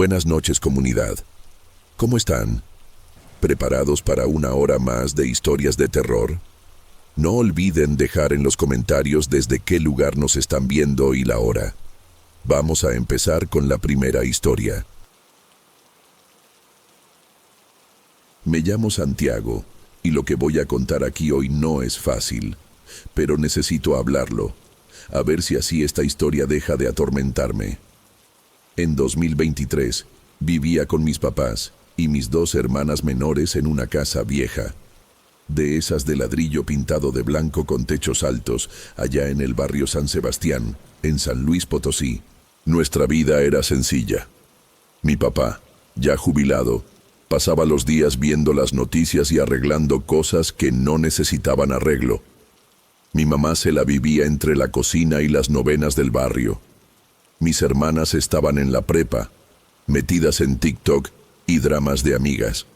Buenas noches, comunidad. ¿Cómo están? ¿Preparados para una hora más de historias de terror? No olviden dejar en los comentarios desde qué lugar nos están viendo y la hora. Vamos a empezar con la primera historia. Me llamo Santiago, y lo que voy a contar aquí hoy no es fácil, pero necesito hablarlo, a ver si así esta historia deja de atormentarme. En 2023, vivía con mis papás y mis dos hermanas menores en una casa vieja, de esas de ladrillo pintado de blanco con techos altos, allá en el barrio San Sebastián, en San Luis Potosí. Nuestra vida era sencilla. Mi papá, ya jubilado, pasaba los días viendo las noticias y arreglando cosas que no necesitaban arreglo. Mi mamá se la vivía entre la cocina y las novenas del barrio. Mis hermanas estaban en la prepa, metidas en TikTok y dramas de amigas.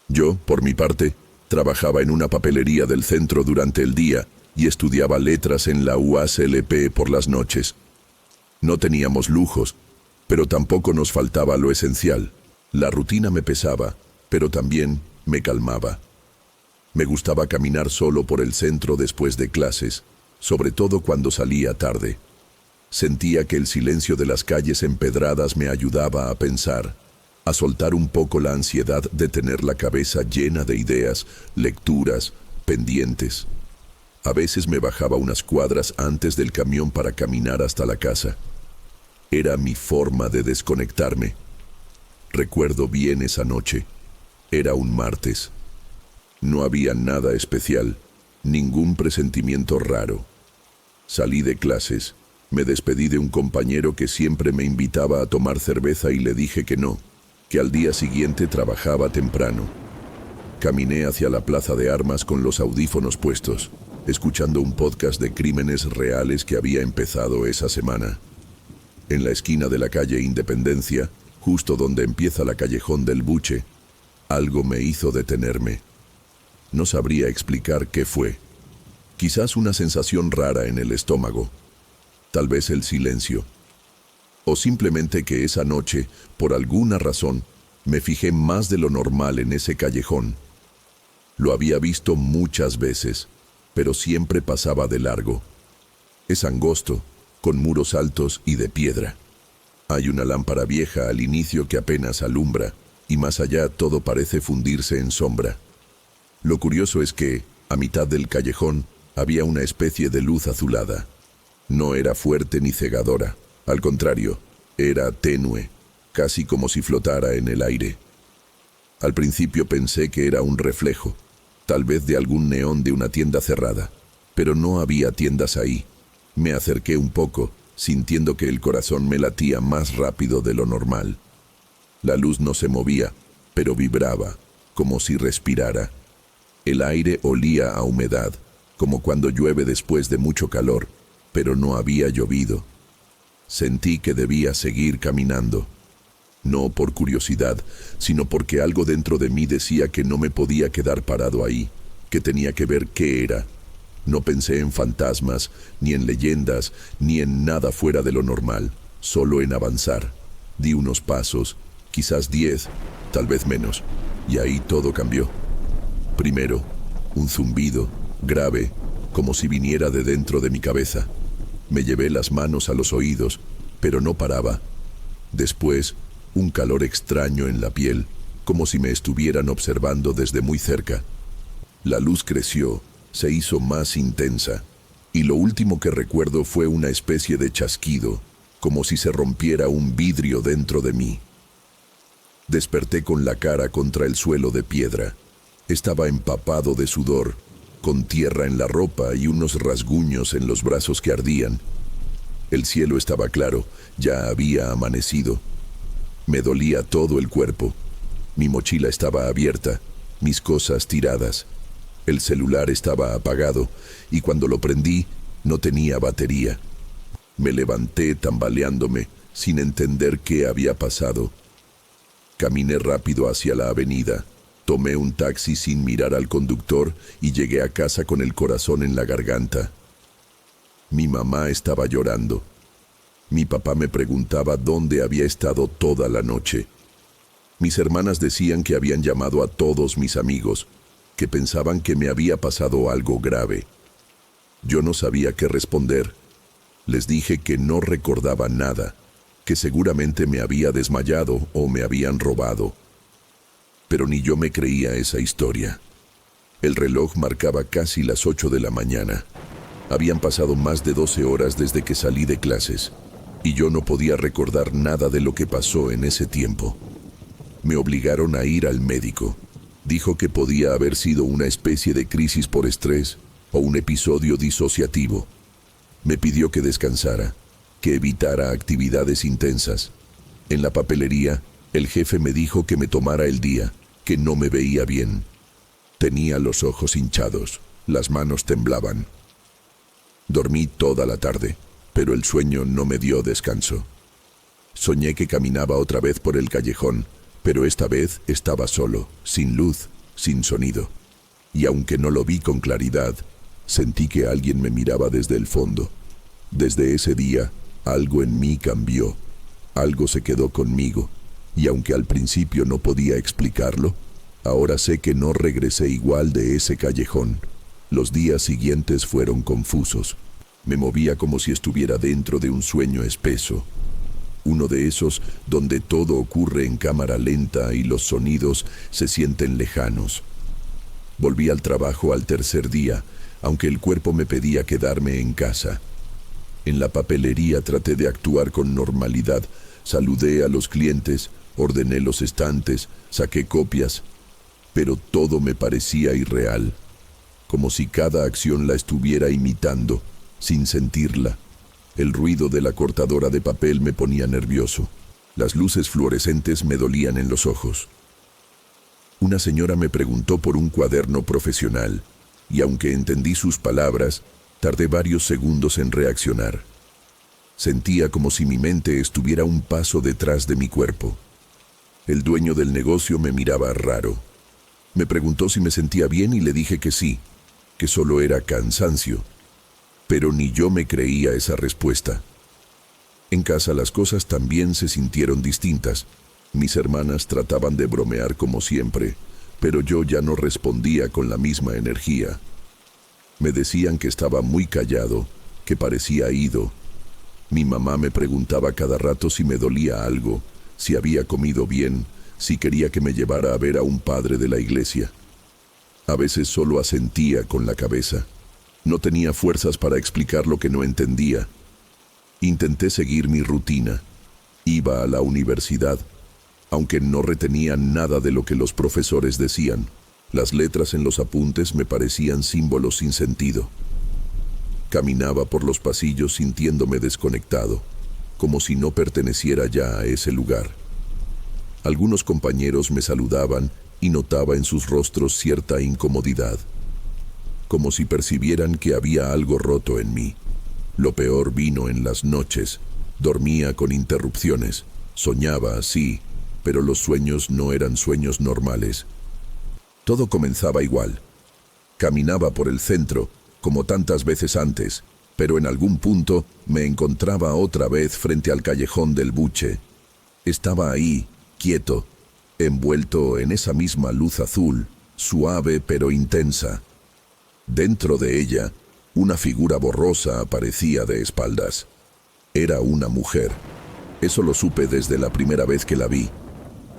Yo, por mi parte, trabajaba en una papelería del centro durante el día y estudiaba letras en la UASLP por las noches. No teníamos lujos, pero tampoco nos faltaba lo esencial. La rutina me pesaba, pero también me calmaba. Me gustaba caminar solo por el centro después de clases, sobre todo cuando salía tarde. Sentía que el silencio de las calles empedradas me ayudaba a pensar, a soltar un poco la ansiedad de tener la cabeza llena de ideas, lecturas, pendientes. A veces me bajaba unas cuadras antes del camión para caminar hasta la casa. Era mi forma de desconectarme. Recuerdo bien esa noche. Era un martes. No había nada especial, ningún presentimiento raro. Salí de clases, me despedí de un compañero que siempre me invitaba a tomar cerveza y le dije que no, que al día siguiente trabajaba temprano. Caminé hacia la plaza de armas con los audífonos puestos, escuchando un podcast de crímenes reales que había empezado esa semana. En la esquina de la calle Independencia, justo donde empieza la callejón del Buche, algo me hizo detenerme. No sabría explicar qué fue. Quizás una sensación rara en el estómago. Tal vez el silencio. O simplemente que esa noche, por alguna razón, me fijé más de lo normal en ese callejón. Lo había visto muchas veces, pero siempre pasaba de largo. Es angosto, con muros altos y de piedra. Hay una lámpara vieja al inicio que apenas alumbra, y más allá todo parece fundirse en sombra. Lo curioso es que, a mitad del callejón, había una especie de luz azulada. No era fuerte ni cegadora, al contrario, era tenue, casi como si flotara en el aire. Al principio pensé que era un reflejo, tal vez de algún neón de una tienda cerrada, pero no había tiendas ahí. Me acerqué un poco, sintiendo que el corazón me latía más rápido de lo normal. La luz no se movía, pero vibraba, como si respirara. El aire olía a humedad, como cuando llueve después de mucho calor, pero no había llovido. Sentí que debía seguir caminando. No por curiosidad, sino porque algo dentro de mí decía que no me podía quedar parado ahí, que tenía que ver qué era. No pensé en fantasmas, ni en leyendas, ni en nada fuera de lo normal, solo en avanzar. Di unos pasos, quizás 10, tal vez menos, y ahí todo cambió. Primero, un zumbido, grave, como si viniera de dentro de mi cabeza. Me llevé las manos a los oídos, pero no paraba. Después, un calor extraño en la piel, como si me estuvieran observando desde muy cerca. La luz creció, se hizo más intensa, y lo último que recuerdo fue una especie de chasquido, como si se rompiera un vidrio dentro de mí. Desperté con la cara contra el suelo de piedra. Estaba empapado de sudor, con tierra en la ropa y unos rasguños en los brazos que ardían. El cielo estaba claro, ya había amanecido. Me dolía todo el cuerpo. Mi mochila estaba abierta, mis cosas tiradas. El celular estaba apagado, y cuando lo prendí, no tenía batería. Me levanté tambaleándome, sin entender qué había pasado. Caminé rápido hacia la avenida. Tomé un taxi sin mirar al conductor y llegué a casa con el corazón en la garganta. Mi mamá estaba llorando. Mi papá me preguntaba dónde había estado toda la noche. Mis hermanas decían que habían llamado a todos mis amigos, que pensaban que me había pasado algo grave. Yo no sabía qué responder. Les dije que no recordaba nada, que seguramente me había desmayado o me habían robado. Pero ni yo me creía esa historia. El reloj marcaba casi las 8 de la mañana. Habían pasado más de 12 horas desde que salí de clases, y yo no podía recordar nada de lo que pasó en ese tiempo. Me obligaron a ir al médico. Dijo que podía haber sido una especie de crisis por estrés o un episodio disociativo. Me pidió que descansara, que evitara actividades intensas. En la papelería, el jefe me dijo que me tomara el día, que no me veía bien. Tenía los ojos hinchados, las manos temblaban. Dormí toda la tarde, pero el sueño no me dio descanso. Soñé que caminaba otra vez por el callejón, pero esta vez estaba solo, sin luz, sin sonido. Y aunque no lo vi con claridad, sentí que alguien me miraba desde el fondo. Desde ese día, algo en mí cambió. Algo se quedó conmigo, y aunque al principio no podía explicarlo, ahora sé que no regresé igual de ese callejón. Los días siguientes fueron confusos. Me movía como si estuviera dentro de un sueño espeso. Uno de esos donde todo ocurre en cámara lenta y los sonidos se sienten lejanos. Volví al trabajo al tercer día, aunque el cuerpo me pedía quedarme en casa. En la papelería traté de actuar con normalidad. Saludé a los clientes, ordené los estantes, saqué copias, pero todo me parecía irreal, como si cada acción la estuviera imitando, sin sentirla. El ruido de la cortadora de papel me ponía nervioso. Las luces fluorescentes me dolían en los ojos. Una señora me preguntó por un cuaderno profesional, y aunque entendí sus palabras, tardé varios segundos en reaccionar. Sentía como si mi mente estuviera un paso detrás de mi cuerpo. El dueño del negocio me miraba raro. Me preguntó si me sentía bien y le dije que sí, que solo era cansancio. Pero ni yo me creía esa respuesta. En casa las cosas también se sintieron distintas. Mis hermanas trataban de bromear como siempre, pero yo ya no respondía con la misma energía. Me decían que estaba muy callado, que parecía ido. Mi mamá me preguntaba cada rato si me dolía algo, si había comido bien, si quería que me llevara a ver a un padre de la iglesia. A veces solo asentía con la cabeza. No tenía fuerzas para explicar lo que no entendía. Intenté seguir mi rutina. Iba a la universidad, aunque no retenía nada de lo que los profesores decían. Las letras en los apuntes me parecían símbolos sin sentido. Caminaba por los pasillos sintiéndome desconectado, como si no perteneciera ya a ese lugar. Algunos compañeros me saludaban y notaba en sus rostros cierta incomodidad, como si percibieran que había algo roto en mí. Lo peor vino en las noches. Dormía con interrupciones. Soñaba así, pero los sueños no eran sueños normales. Todo comenzaba igual. Caminaba por el centro, como tantas veces antes, pero en algún punto me encontraba otra vez frente al callejón del Buche. Estaba ahí, quieto, envuelto en esa misma luz azul, suave pero intensa. Dentro de ella, una figura borrosa aparecía de espaldas. Era una mujer. Eso lo supe desde la primera vez que la vi,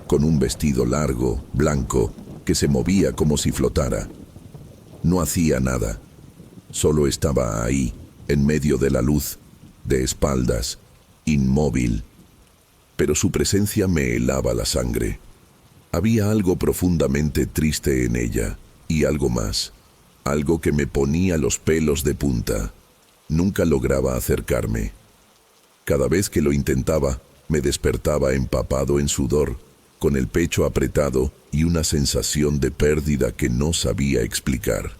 con un vestido largo, blanco, que se movía como si flotara. No hacía nada, solo estaba ahí, en medio de la luz, de espaldas, inmóvil. Pero su presencia me helaba la sangre. Había algo profundamente triste en ella, y algo más. Algo que me ponía los pelos de punta. Nunca lograba acercarme. Cada vez que lo intentaba, me despertaba empapado en sudor, con el pecho apretado y una sensación de pérdida que no sabía explicar.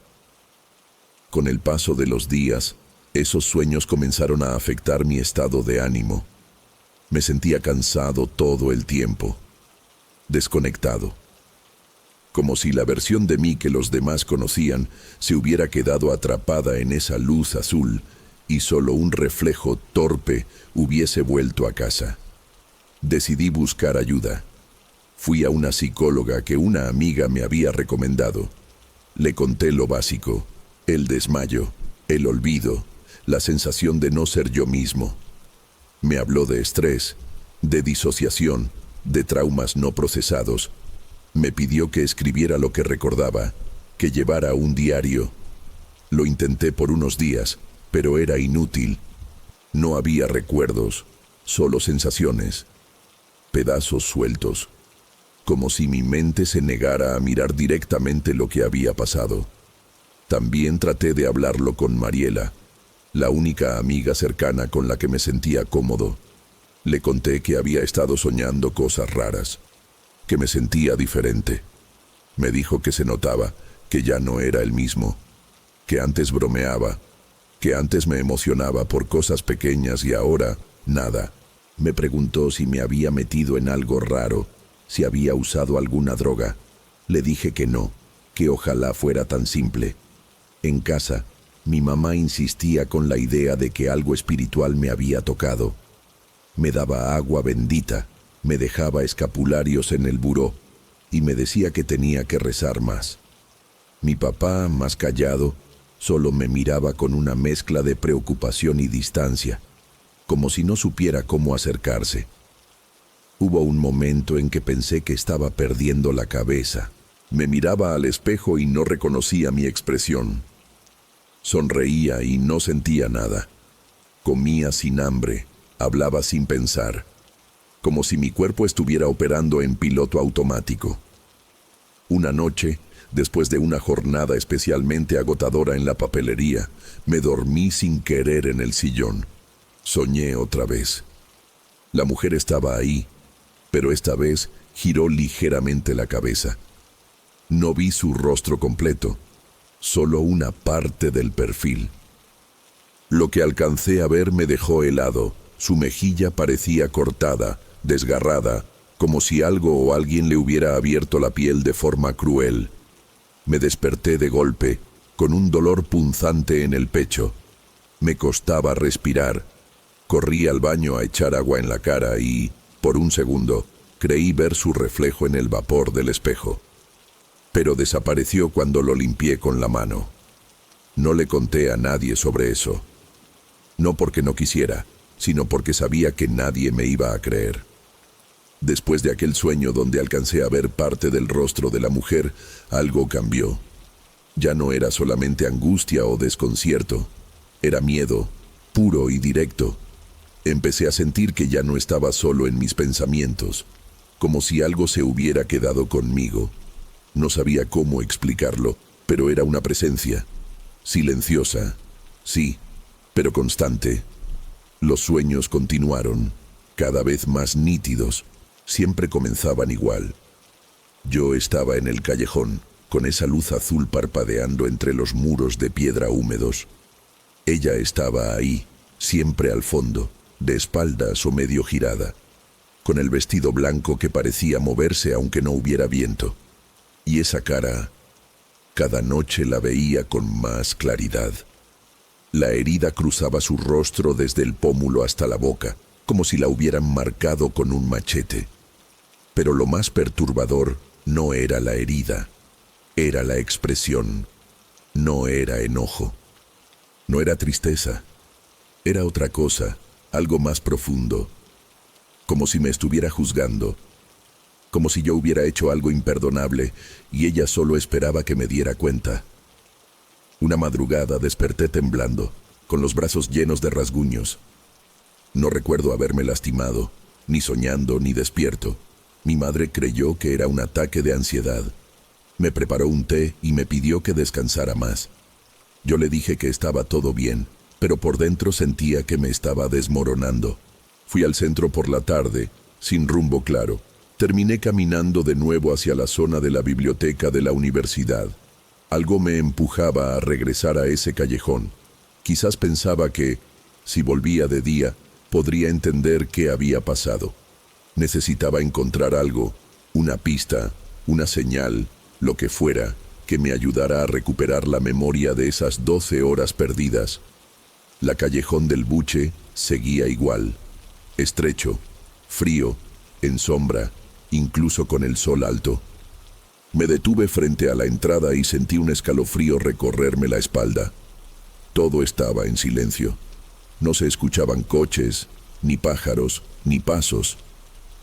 Con el paso de los días, esos sueños comenzaron a afectar mi estado de ánimo. Me sentía cansado todo el tiempo, desconectado. Como si la versión de mí que los demás conocían se hubiera quedado atrapada en esa luz azul y solo un reflejo torpe hubiese vuelto a casa. Decidí buscar ayuda. Fui a una psicóloga que una amiga me había recomendado. Le conté lo básico: el desmayo, el olvido, la sensación de no ser yo mismo. Me habló de estrés, de disociación, de traumas no procesados. Me pidió que escribiera lo que recordaba, que llevara un diario. Lo intenté por unos días, pero era inútil. No había recuerdos, solo sensaciones, pedazos sueltos, como si mi mente se negara a mirar directamente lo que había pasado. También traté de hablarlo con Mariela, la única amiga cercana con la que me sentía cómodo. Le conté que había estado soñando cosas raras, que me sentía diferente. Me dijo que se notaba, que ya no era el mismo, que antes bromeaba, que antes me emocionaba por cosas pequeñas y ahora nada. Me preguntó si me había metido en algo raro, si había usado alguna droga. Le dije que no, que ojalá fuera tan simple. En casa, mi mamá insistía con la idea de que algo espiritual me había tocado. Me daba agua bendita, me dejaba escapularios en el buró y me decía que tenía que rezar más. Mi papá, más callado, solo me miraba con una mezcla de preocupación y distancia, como si no supiera cómo acercarse. Hubo un momento en que pensé que estaba perdiendo la cabeza. Me miraba al espejo y no reconocía mi expresión. Sonreía y no sentía nada. Comía sin hambre, hablaba sin pensar, como si mi cuerpo estuviera operando en piloto automático. Una noche, después de una jornada especialmente agotadora en la papelería, me dormí sin querer en el sillón. Soñé otra vez. La mujer estaba ahí, pero esta vez giró ligeramente la cabeza. No vi su rostro completo, solo una parte del perfil. Lo que alcancé a ver me dejó helado. Su mejilla parecía cortada, desgarrada, como si algo o alguien le hubiera abierto la piel de forma cruel. Me desperté de golpe, con un dolor punzante en el pecho. Me costaba respirar. Corrí al baño a echar agua en la cara y, por un segundo, creí ver su reflejo en el vapor del espejo. Pero desapareció cuando lo limpié con la mano. No le conté a nadie sobre eso. No porque no quisiera, sino porque sabía que nadie me iba a creer. Después de aquel sueño donde alcancé a ver parte del rostro de la mujer, algo cambió. Ya no era solamente angustia o desconcierto, era miedo, puro y directo. Empecé a sentir que ya no estaba solo en mis pensamientos, como si algo se hubiera quedado conmigo. No sabía cómo explicarlo, pero era una presencia, silenciosa, sí, pero constante. Los sueños continuaron, cada vez más nítidos. Siempre comenzaban igual. Yo estaba en el callejón, con esa luz azul parpadeando entre los muros de piedra húmedos. Ella estaba ahí, siempre al fondo, de espaldas o medio girada, con el vestido blanco que parecía moverse aunque no hubiera viento. Y esa cara, cada noche la veía con más claridad. La herida cruzaba su rostro desde el pómulo hasta la boca, como si la hubieran marcado con un machete. Pero lo más perturbador no era la herida, era la expresión. No era enojo, no era tristeza, era otra cosa, algo más profundo, como si me estuviera juzgando, como si yo hubiera hecho algo imperdonable y ella solo esperaba que me diera cuenta. Una madrugada desperté temblando, con los brazos llenos de rasguños. No recuerdo haberme lastimado, ni soñando ni despierto. Mi madre creyó que era un ataque de ansiedad. Me preparó un té y me pidió que descansara más. Yo le dije que estaba todo bien, pero por dentro sentía que me estaba desmoronando. Fui al centro por la tarde, sin rumbo claro. Terminé caminando de nuevo hacia la zona de la biblioteca de la universidad. Algo me empujaba a regresar a ese callejón. Quizás pensaba que, si volvía de día, podría entender qué había pasado. Necesitaba encontrar algo, una pista, una señal, lo que fuera, que me ayudara a recuperar la memoria de esas 12 horas perdidas. La callejón del Buche seguía igual, estrecho, frío, en sombra, incluso con el sol alto. Me detuve frente a la entrada y sentí un escalofrío recorrerme la espalda. Todo estaba en silencio. No se escuchaban coches, ni pájaros, ni pasos.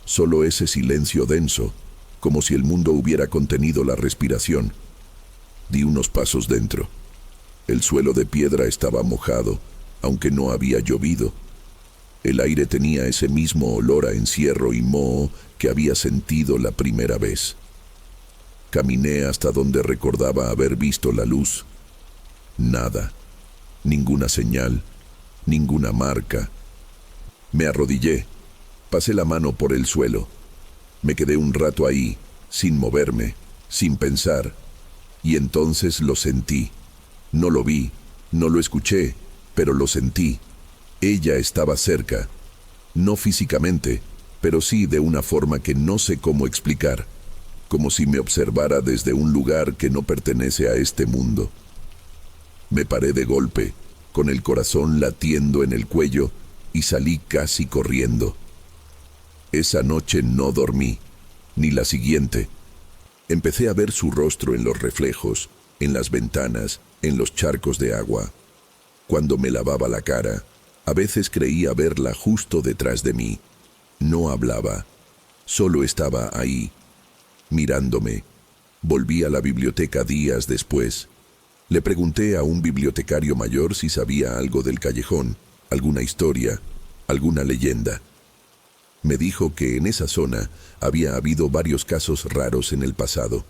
Solo ese silencio denso, como si el mundo hubiera contenido la respiración. Di unos pasos dentro. El suelo de piedra estaba mojado, aunque no había llovido. El aire tenía ese mismo olor a encierro y moho que había sentido la primera vez. Caminé hasta donde recordaba haber visto la luz. Nada, ninguna señal, ninguna marca. Me arrodillé, pasé la mano por el suelo. Me quedé un rato ahí, sin moverme, sin pensar, y entonces lo sentí. No lo vi, no lo escuché, pero lo sentí. Ella estaba cerca, no físicamente, pero sí de una forma que no sé cómo explicar, como si me observara desde un lugar que no pertenece a este mundo. Me paré de golpe, con el corazón latiendo en el cuello, y salí casi corriendo. Esa noche no dormí, ni la siguiente. Empecé a ver su rostro en los reflejos, en las ventanas, en los charcos de agua. Cuando me lavaba la cara, a veces creía verla justo detrás de mí. No hablaba, solo estaba ahí, mirándome. Volví a la biblioteca días después. Le pregunté a un bibliotecario mayor si sabía algo del callejón, alguna historia, alguna leyenda. Me dijo que en esa zona había habido varios casos raros en el pasado.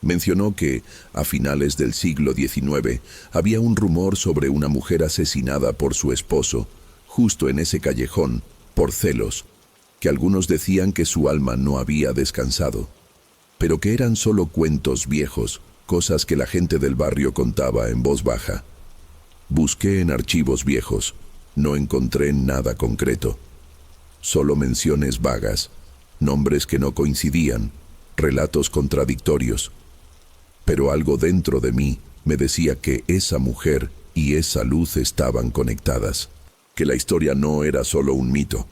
Mencionó que, a finales del siglo XIX, había un rumor sobre una mujer asesinada por su esposo, justo en ese callejón, por celos, que algunos decían que su alma no había descansado, pero que eran solo cuentos viejos, cosas que la gente del barrio contaba en voz baja. Busqué en archivos viejos, no encontré nada concreto. Solo menciones vagas, nombres que no coincidían, relatos contradictorios. Pero algo dentro de mí me decía que esa mujer y esa luz estaban conectadas, que la historia no era solo un mito.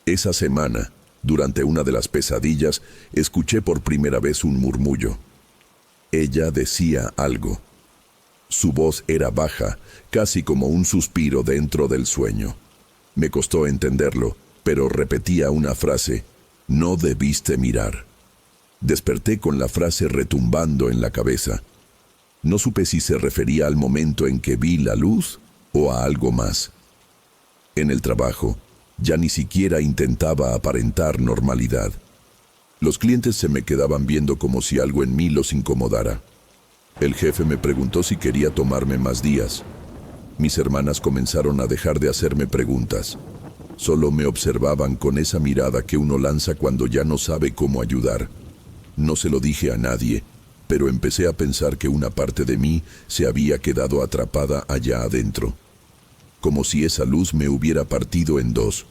Esa semana, durante una de las pesadillas, escuché por primera vez un murmullo. Ella decía algo. Su voz era baja, casi como un suspiro dentro del sueño. Me costó entenderlo, pero repetía una frase: «No debiste mirar». Desperté con la frase retumbando en la cabeza. No supe si se refería al momento en que vi la luz o a algo más. En el trabajo, ya ni siquiera intentaba aparentar normalidad. Los clientes se me quedaban viendo como si algo en mí los incomodara. El jefe me preguntó si quería tomarme más días. Mis hermanas comenzaron a dejar de hacerme preguntas. Solo me observaban con esa mirada que uno lanza cuando ya no sabe cómo ayudar. No se lo dije a nadie, pero empecé a pensar que una parte de mí se había quedado atrapada allá adentro. Como si esa luz me hubiera partido en dos,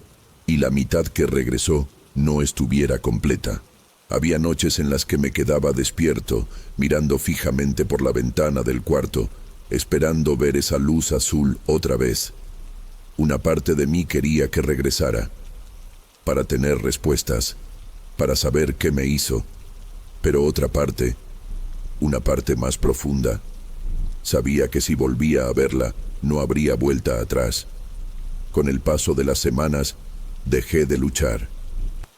y la mitad que regresó no estuviera completa. Había noches en las que me quedaba despierto, mirando fijamente por la ventana del cuarto, esperando ver esa luz azul otra vez. Una parte de mí quería que regresara, para tener respuestas, para saber qué me hizo. Pero otra parte, una parte más profunda, sabía que si volvía a verla, no habría vuelta atrás. Con el paso de las semanas, dejé de luchar.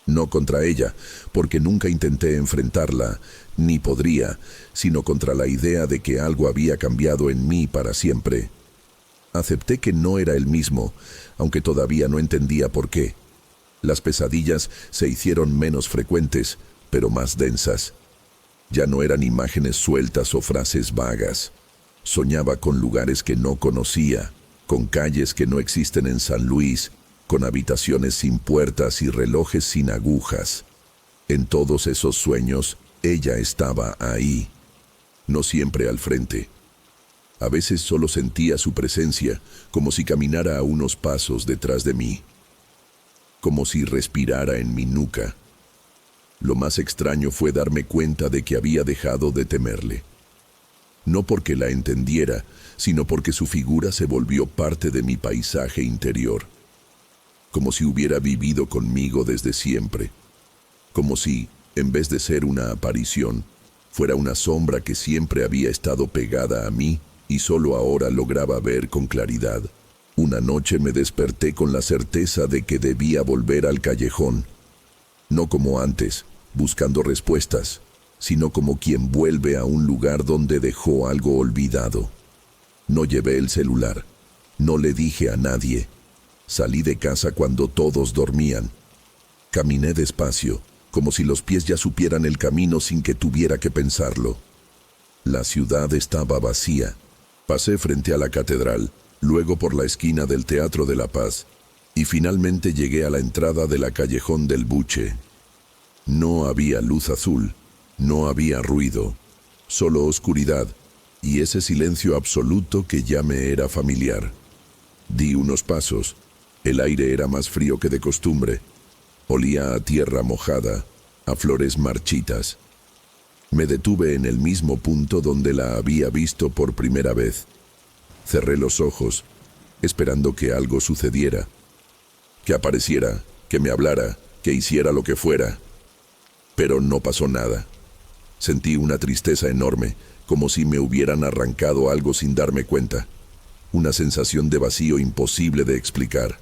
No contra ella, porque nunca intenté enfrentarla, ni podría, sino contra la idea de que algo había cambiado en mí para siempre. Acepté que no era el mismo, aunque todavía no entendía por qué. Las pesadillas se hicieron menos frecuentes, pero más densas. Ya no eran imágenes sueltas o frases vagas. Soñaba con lugares que no conocía, con calles que no existen en San Luis, con habitaciones sin puertas y relojes sin agujas. En todos esos sueños, ella estaba ahí, no siempre al frente. A veces solo sentía su presencia, como si caminara a unos pasos detrás de mí, como si respirara en mi nuca. Lo más extraño fue darme cuenta de que había dejado de temerle. no porque la entendiera, sino porque su figura se volvió parte de mi paisaje interior, como si hubiera vivido conmigo desde siempre, como si, en vez de ser una aparición, fuera una sombra que siempre había estado pegada a mí y solo ahora lograba ver con claridad. Una noche me desperté con la certeza de que debía volver al callejón, no como antes, buscando respuestas, sino como quien vuelve a un lugar donde dejó algo olvidado. No llevé el celular, no le dije a nadie. Salí de casa cuando todos dormían. Caminé despacio, como si los pies ya supieran el camino sin que tuviera que pensarlo. La ciudad estaba vacía. Pasé frente a la catedral, luego por la esquina del Teatro de la Paz, y finalmente llegué a la entrada de la Callejón del Buche. No había luz azul, no había ruido, solo oscuridad y ese silencio absoluto que ya me era familiar. Di unos pasos. El aire era más frío que de costumbre. Olía a tierra mojada, a flores marchitas. Me detuve en el mismo punto donde la había visto por primera vez. Cerré los ojos, esperando que algo sucediera, que apareciera, que me hablara, que hiciera lo que fuera. Pero no pasó nada. Sentí una tristeza enorme, como si me hubieran arrancado algo sin darme cuenta. Una sensación de vacío imposible de explicar.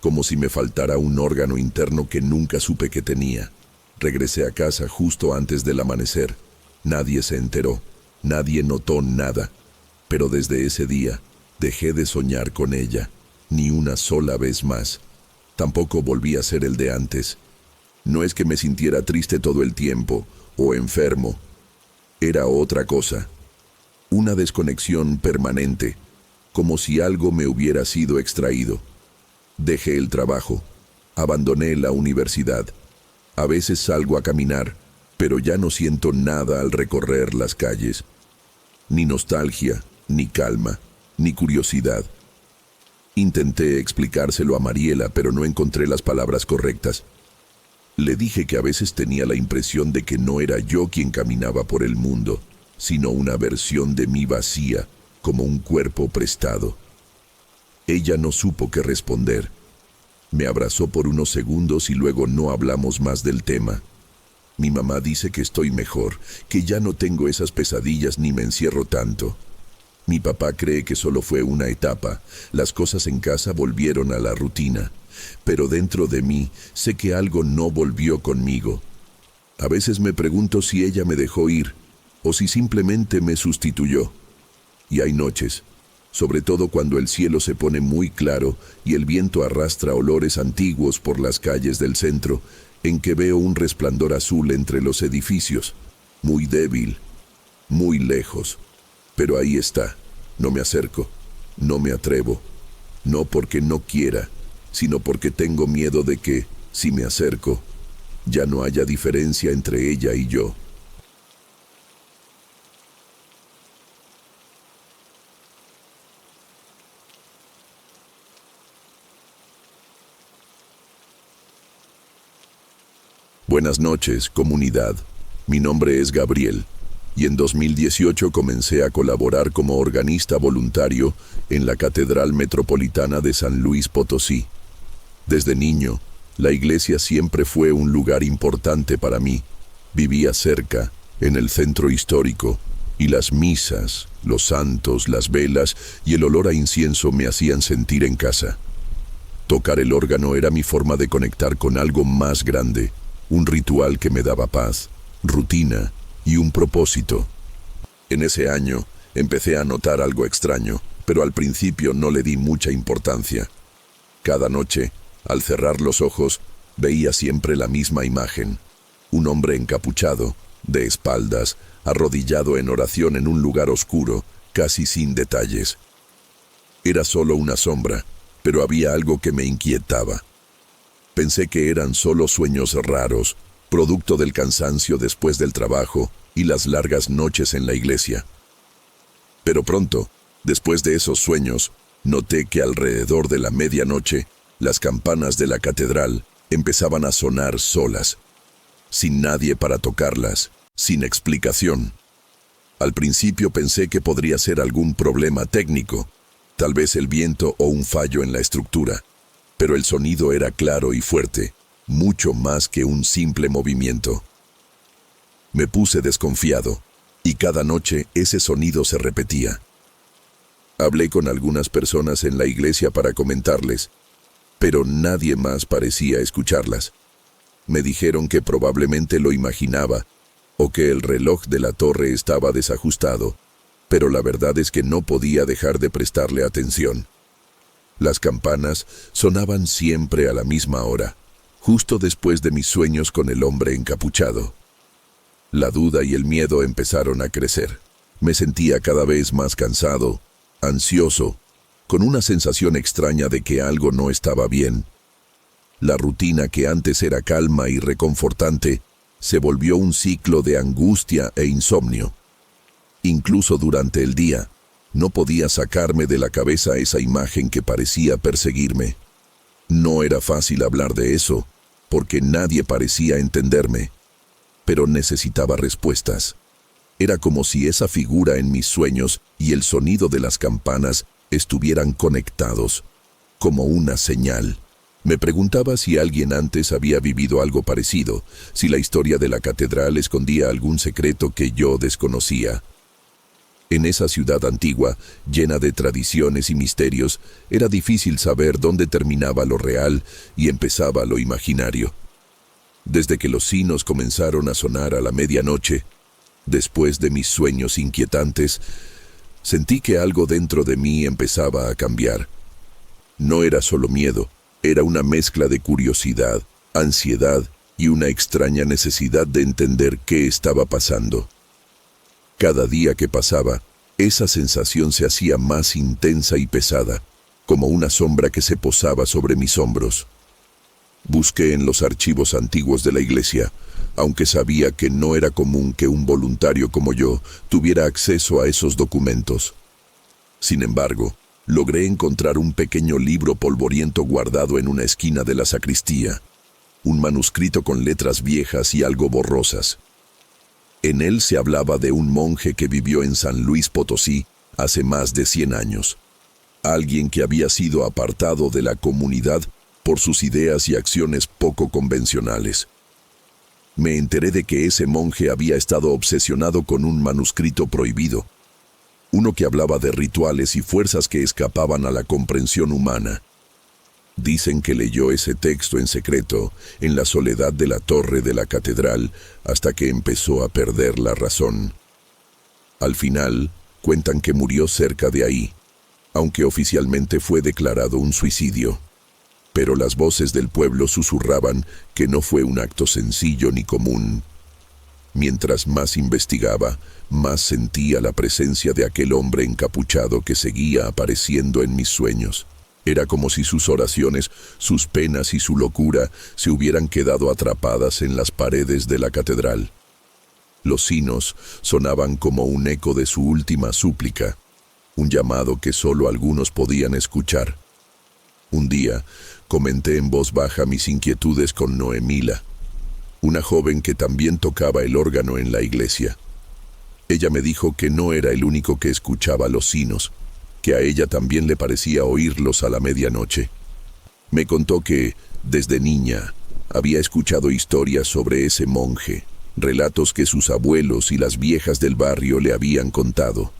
Como si me faltara un órgano interno que nunca supe que tenía. Regresé a casa justo antes del amanecer. Nadie se enteró, nadie notó nada. Pero desde ese día, dejé de soñar con ella, ni una sola vez más. Tampoco volví a ser el de antes. No es que me sintiera triste todo el tiempo, o enfermo. Era otra cosa. Una desconexión permanente, como si algo me hubiera sido extraído. Dejé el trabajo, abandoné la universidad. A veces salgo a caminar, pero ya no siento nada al recorrer las calles. Ni nostalgia, ni calma, ni curiosidad. Intenté explicárselo a Mariela, pero no encontré las palabras correctas. Le dije que a veces tenía la impresión de que no era yo quien caminaba por el mundo, sino una versión de mí vacía, como un cuerpo prestado. Ella no supo qué responder. Me abrazó por unos segundos y luego no hablamos más del tema. Mi mamá dice que estoy mejor, que ya no tengo esas pesadillas ni me encierro tanto. Mi papá cree que solo fue una etapa, las cosas en casa volvieron a la rutina, pero dentro de mí sé que algo no volvió conmigo. A veces me pregunto si ella me dejó ir, o si simplemente me sustituyó. Y hay noches, sobre todo cuando el cielo se pone muy claro y el viento arrastra olores antiguos por las calles del centro, en que veo un resplandor azul entre los edificios, muy débil, muy lejos. Pero ahí está, no me acerco, no me atrevo, no porque no quiera, sino porque tengo miedo de que, si me acerco, ya no haya diferencia entre ella y yo. Buenas noches, comunidad. Mi nombre es Gabriel, y en 2018 comencé a colaborar como organista voluntario en la Catedral Metropolitana de San Luis Potosí. Desde niño, la iglesia siempre fue un lugar importante para mí. Vivía cerca, en el centro histórico, y las misas, los santos, las velas y el olor a incienso me hacían sentir en casa. Tocar el órgano era mi forma de conectar con algo más grande, un ritual que me daba paz, rutina y un propósito. En ese año empecé a notar algo extraño, pero al principio no le di mucha importancia. Cada noche, al cerrar los ojos, veía siempre la misma imagen. Un hombre encapuchado, de espaldas, arrodillado en oración en un lugar oscuro, casi sin detalles. Era solo una sombra, pero había algo que me inquietaba. Pensé que eran solo sueños raros, producto del cansancio después del trabajo y las largas noches en la iglesia. Pero pronto, después de esos sueños, noté que alrededor de la medianoche, las campanas de la catedral empezaban a sonar solas, sin nadie para tocarlas, sin explicación. Al principio pensé que podría ser algún problema técnico, tal vez el viento o un fallo en la estructura, pero el sonido era claro y fuerte, mucho más que un simple movimiento. Me puse desconfiado, y cada noche ese sonido se repetía. Hablé con algunas personas en la iglesia para comentarles, pero nadie más parecía escucharlas. Me dijeron que probablemente lo imaginaba, o que el reloj de la torre estaba desajustado, pero la verdad es que no podía dejar de prestarle atención. Las campanas sonaban siempre a la misma hora, justo después de mis sueños con el hombre encapuchado. La duda y el miedo empezaron a crecer. Me sentía cada vez más cansado, ansioso, con una sensación extraña de que algo no estaba bien. La rutina que antes era calma y reconfortante se volvió un ciclo de angustia e insomnio. Incluso durante el día, no podía sacarme de la cabeza esa imagen que parecía perseguirme. No era fácil hablar de eso, porque nadie parecía entenderme, pero necesitaba respuestas. Era como si esa figura en mis sueños y el sonido de las campanas estuvieran conectados, como una señal. Me preguntaba si alguien antes había vivido algo parecido, si la historia de la catedral escondía algún secreto que yo desconocía. En esa ciudad antigua, llena de tradiciones y misterios, era difícil saber dónde terminaba lo real y empezaba lo imaginario. Desde que los sinos comenzaron a sonar a la medianoche, después de mis sueños inquietantes, sentí que algo dentro de mí empezaba a cambiar. No era solo miedo, era una mezcla de curiosidad, ansiedad y una extraña necesidad de entender qué estaba pasando. Cada día que pasaba, esa sensación se hacía más intensa y pesada, como una sombra que se posaba sobre mis hombros. Busqué en los archivos antiguos de la iglesia, aunque sabía que no era común que un voluntario como yo tuviera acceso a esos documentos. Sin embargo, logré encontrar un pequeño libro polvoriento guardado en una esquina de la sacristía, un manuscrito con letras viejas y algo borrosas. En él se hablaba de un monje que vivió en San Luis Potosí hace más de 100 años, alguien que había sido apartado de la comunidad por sus ideas y acciones poco convencionales. Me enteré de que ese monje había estado obsesionado con un manuscrito prohibido, uno que hablaba de rituales y fuerzas que escapaban a la comprensión humana. Dicen que leyó ese texto en secreto, en la soledad de la torre de la catedral, hasta que empezó a perder la razón. Al final, cuentan que murió cerca de ahí, aunque oficialmente fue declarado un suicidio. Pero las voces del pueblo susurraban que no fue un acto sencillo ni común. Mientras más investigaba, más sentía la presencia de aquel hombre encapuchado que seguía apareciendo en mis sueños. Era como si sus oraciones, sus penas y su locura se hubieran quedado atrapadas en las paredes de la catedral. Los sinos sonaban como un eco de su última súplica, un llamado que solo algunos podían escuchar. Un día, comenté en voz baja mis inquietudes con Noemila, una joven que también tocaba el órgano en la iglesia. Ella me dijo que no era el único que escuchaba los sinos, que a ella también le parecía oírlos a la medianoche. Me contó que, desde niña, había escuchado historias sobre ese monje, relatos que sus abuelos y las viejas del barrio le habían contado.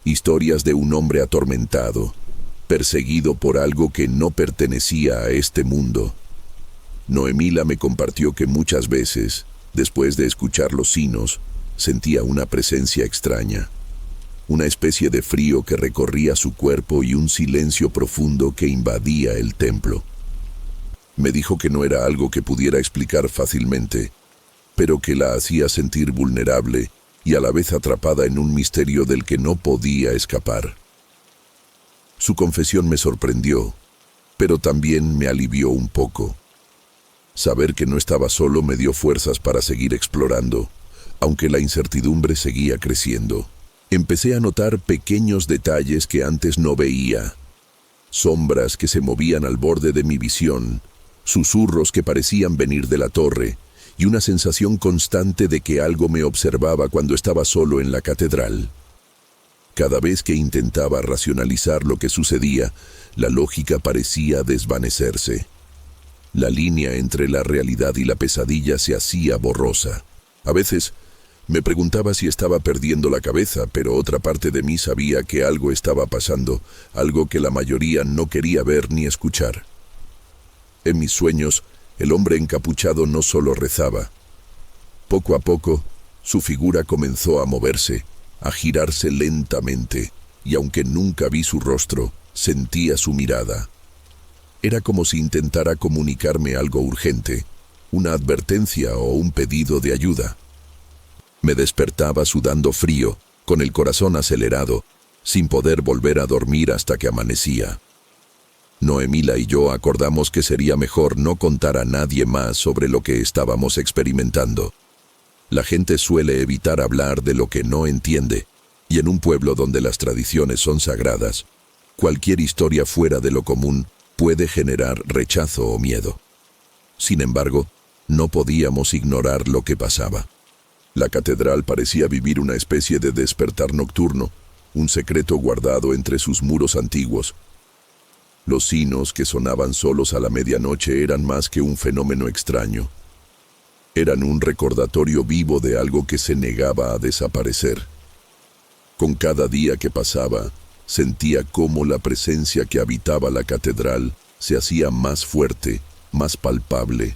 Historias de un hombre atormentado, perseguido por algo que no pertenecía a este mundo. Noemila me compartió que muchas veces, después de escuchar los sinos, sentía una presencia extraña, una especie de frío que recorría su cuerpo y un silencio profundo que invadía el templo. Me dijo que no era algo que pudiera explicar fácilmente, pero que la hacía sentir vulnerable y a la vez atrapada en un misterio del que no podía escapar. Su confesión me sorprendió, pero también me alivió un poco. Saber que no estaba solo me dio fuerzas para seguir explorando, aunque la incertidumbre seguía creciendo. Empecé a notar pequeños detalles que antes no veía, sombras que se movían al borde de mi visión, susurros que parecían venir de la torre, y una sensación constante de que algo me observaba cuando estaba solo en la catedral. Cada vez que intentaba racionalizar lo que sucedía, la lógica parecía desvanecerse. La línea entre la realidad y la pesadilla se hacía borrosa. A veces me preguntaba si estaba perdiendo la cabeza, pero otra parte de mí sabía que algo estaba pasando, algo que la mayoría no quería ver ni escuchar. En mis sueños, el hombre encapuchado no solo rezaba. Poco a poco, su figura comenzó a moverse, a girarse lentamente, y aunque nunca vi su rostro, sentía su mirada. Era como si intentara comunicarme algo urgente, una advertencia o un pedido de ayuda. Me despertaba sudando frío, con el corazón acelerado, sin poder volver a dormir hasta que amanecía. Noemila y yo acordamos que sería mejor no contar a nadie más sobre lo que estábamos experimentando. La gente suele evitar hablar de lo que no entiende, y en un pueblo donde las tradiciones son sagradas, cualquier historia fuera de lo común puede generar rechazo o miedo. Sin embargo, no podíamos ignorar lo que pasaba. La catedral parecía vivir una especie de despertar nocturno, un secreto guardado entre sus muros antiguos. Los sinos que sonaban solos a la medianoche eran más que un fenómeno extraño. Eran un recordatorio vivo de algo que se negaba a desaparecer. Con cada día que pasaba, sentía cómo la presencia que habitaba la catedral se hacía más fuerte, más palpable.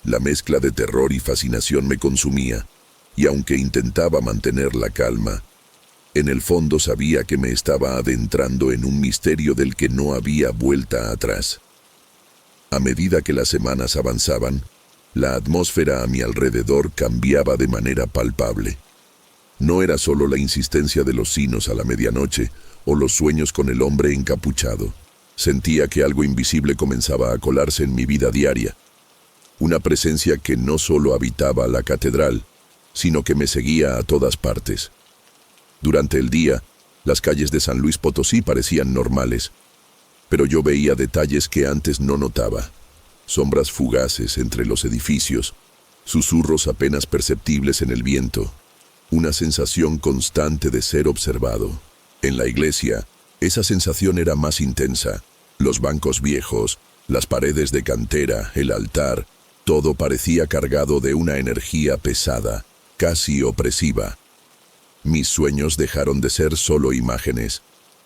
La mezcla de terror y fascinación me consumía, y aunque intentaba mantener la calma, en el fondo sabía que me estaba adentrando en un misterio del que no había vuelta atrás. A medida que las semanas avanzaban, la atmósfera a mi alrededor cambiaba de manera palpable. No era solo la insistencia de los sinos a la medianoche o los sueños con el hombre encapuchado. Sentía que algo invisible comenzaba a colarse en mi vida diaria. Una presencia que no solo habitaba la catedral, sino que me seguía a todas partes. Durante el día, las calles de San Luis Potosí parecían normales, pero yo veía detalles que antes no notaba. Sombras fugaces entre los edificios, susurros apenas perceptibles en el viento, una sensación constante de ser observado. En la iglesia, esa sensación era más intensa. Los bancos viejos, las paredes de cantera, el altar, todo parecía cargado de una energía pesada, casi opresiva. Mis sueños dejaron de ser solo imágenes.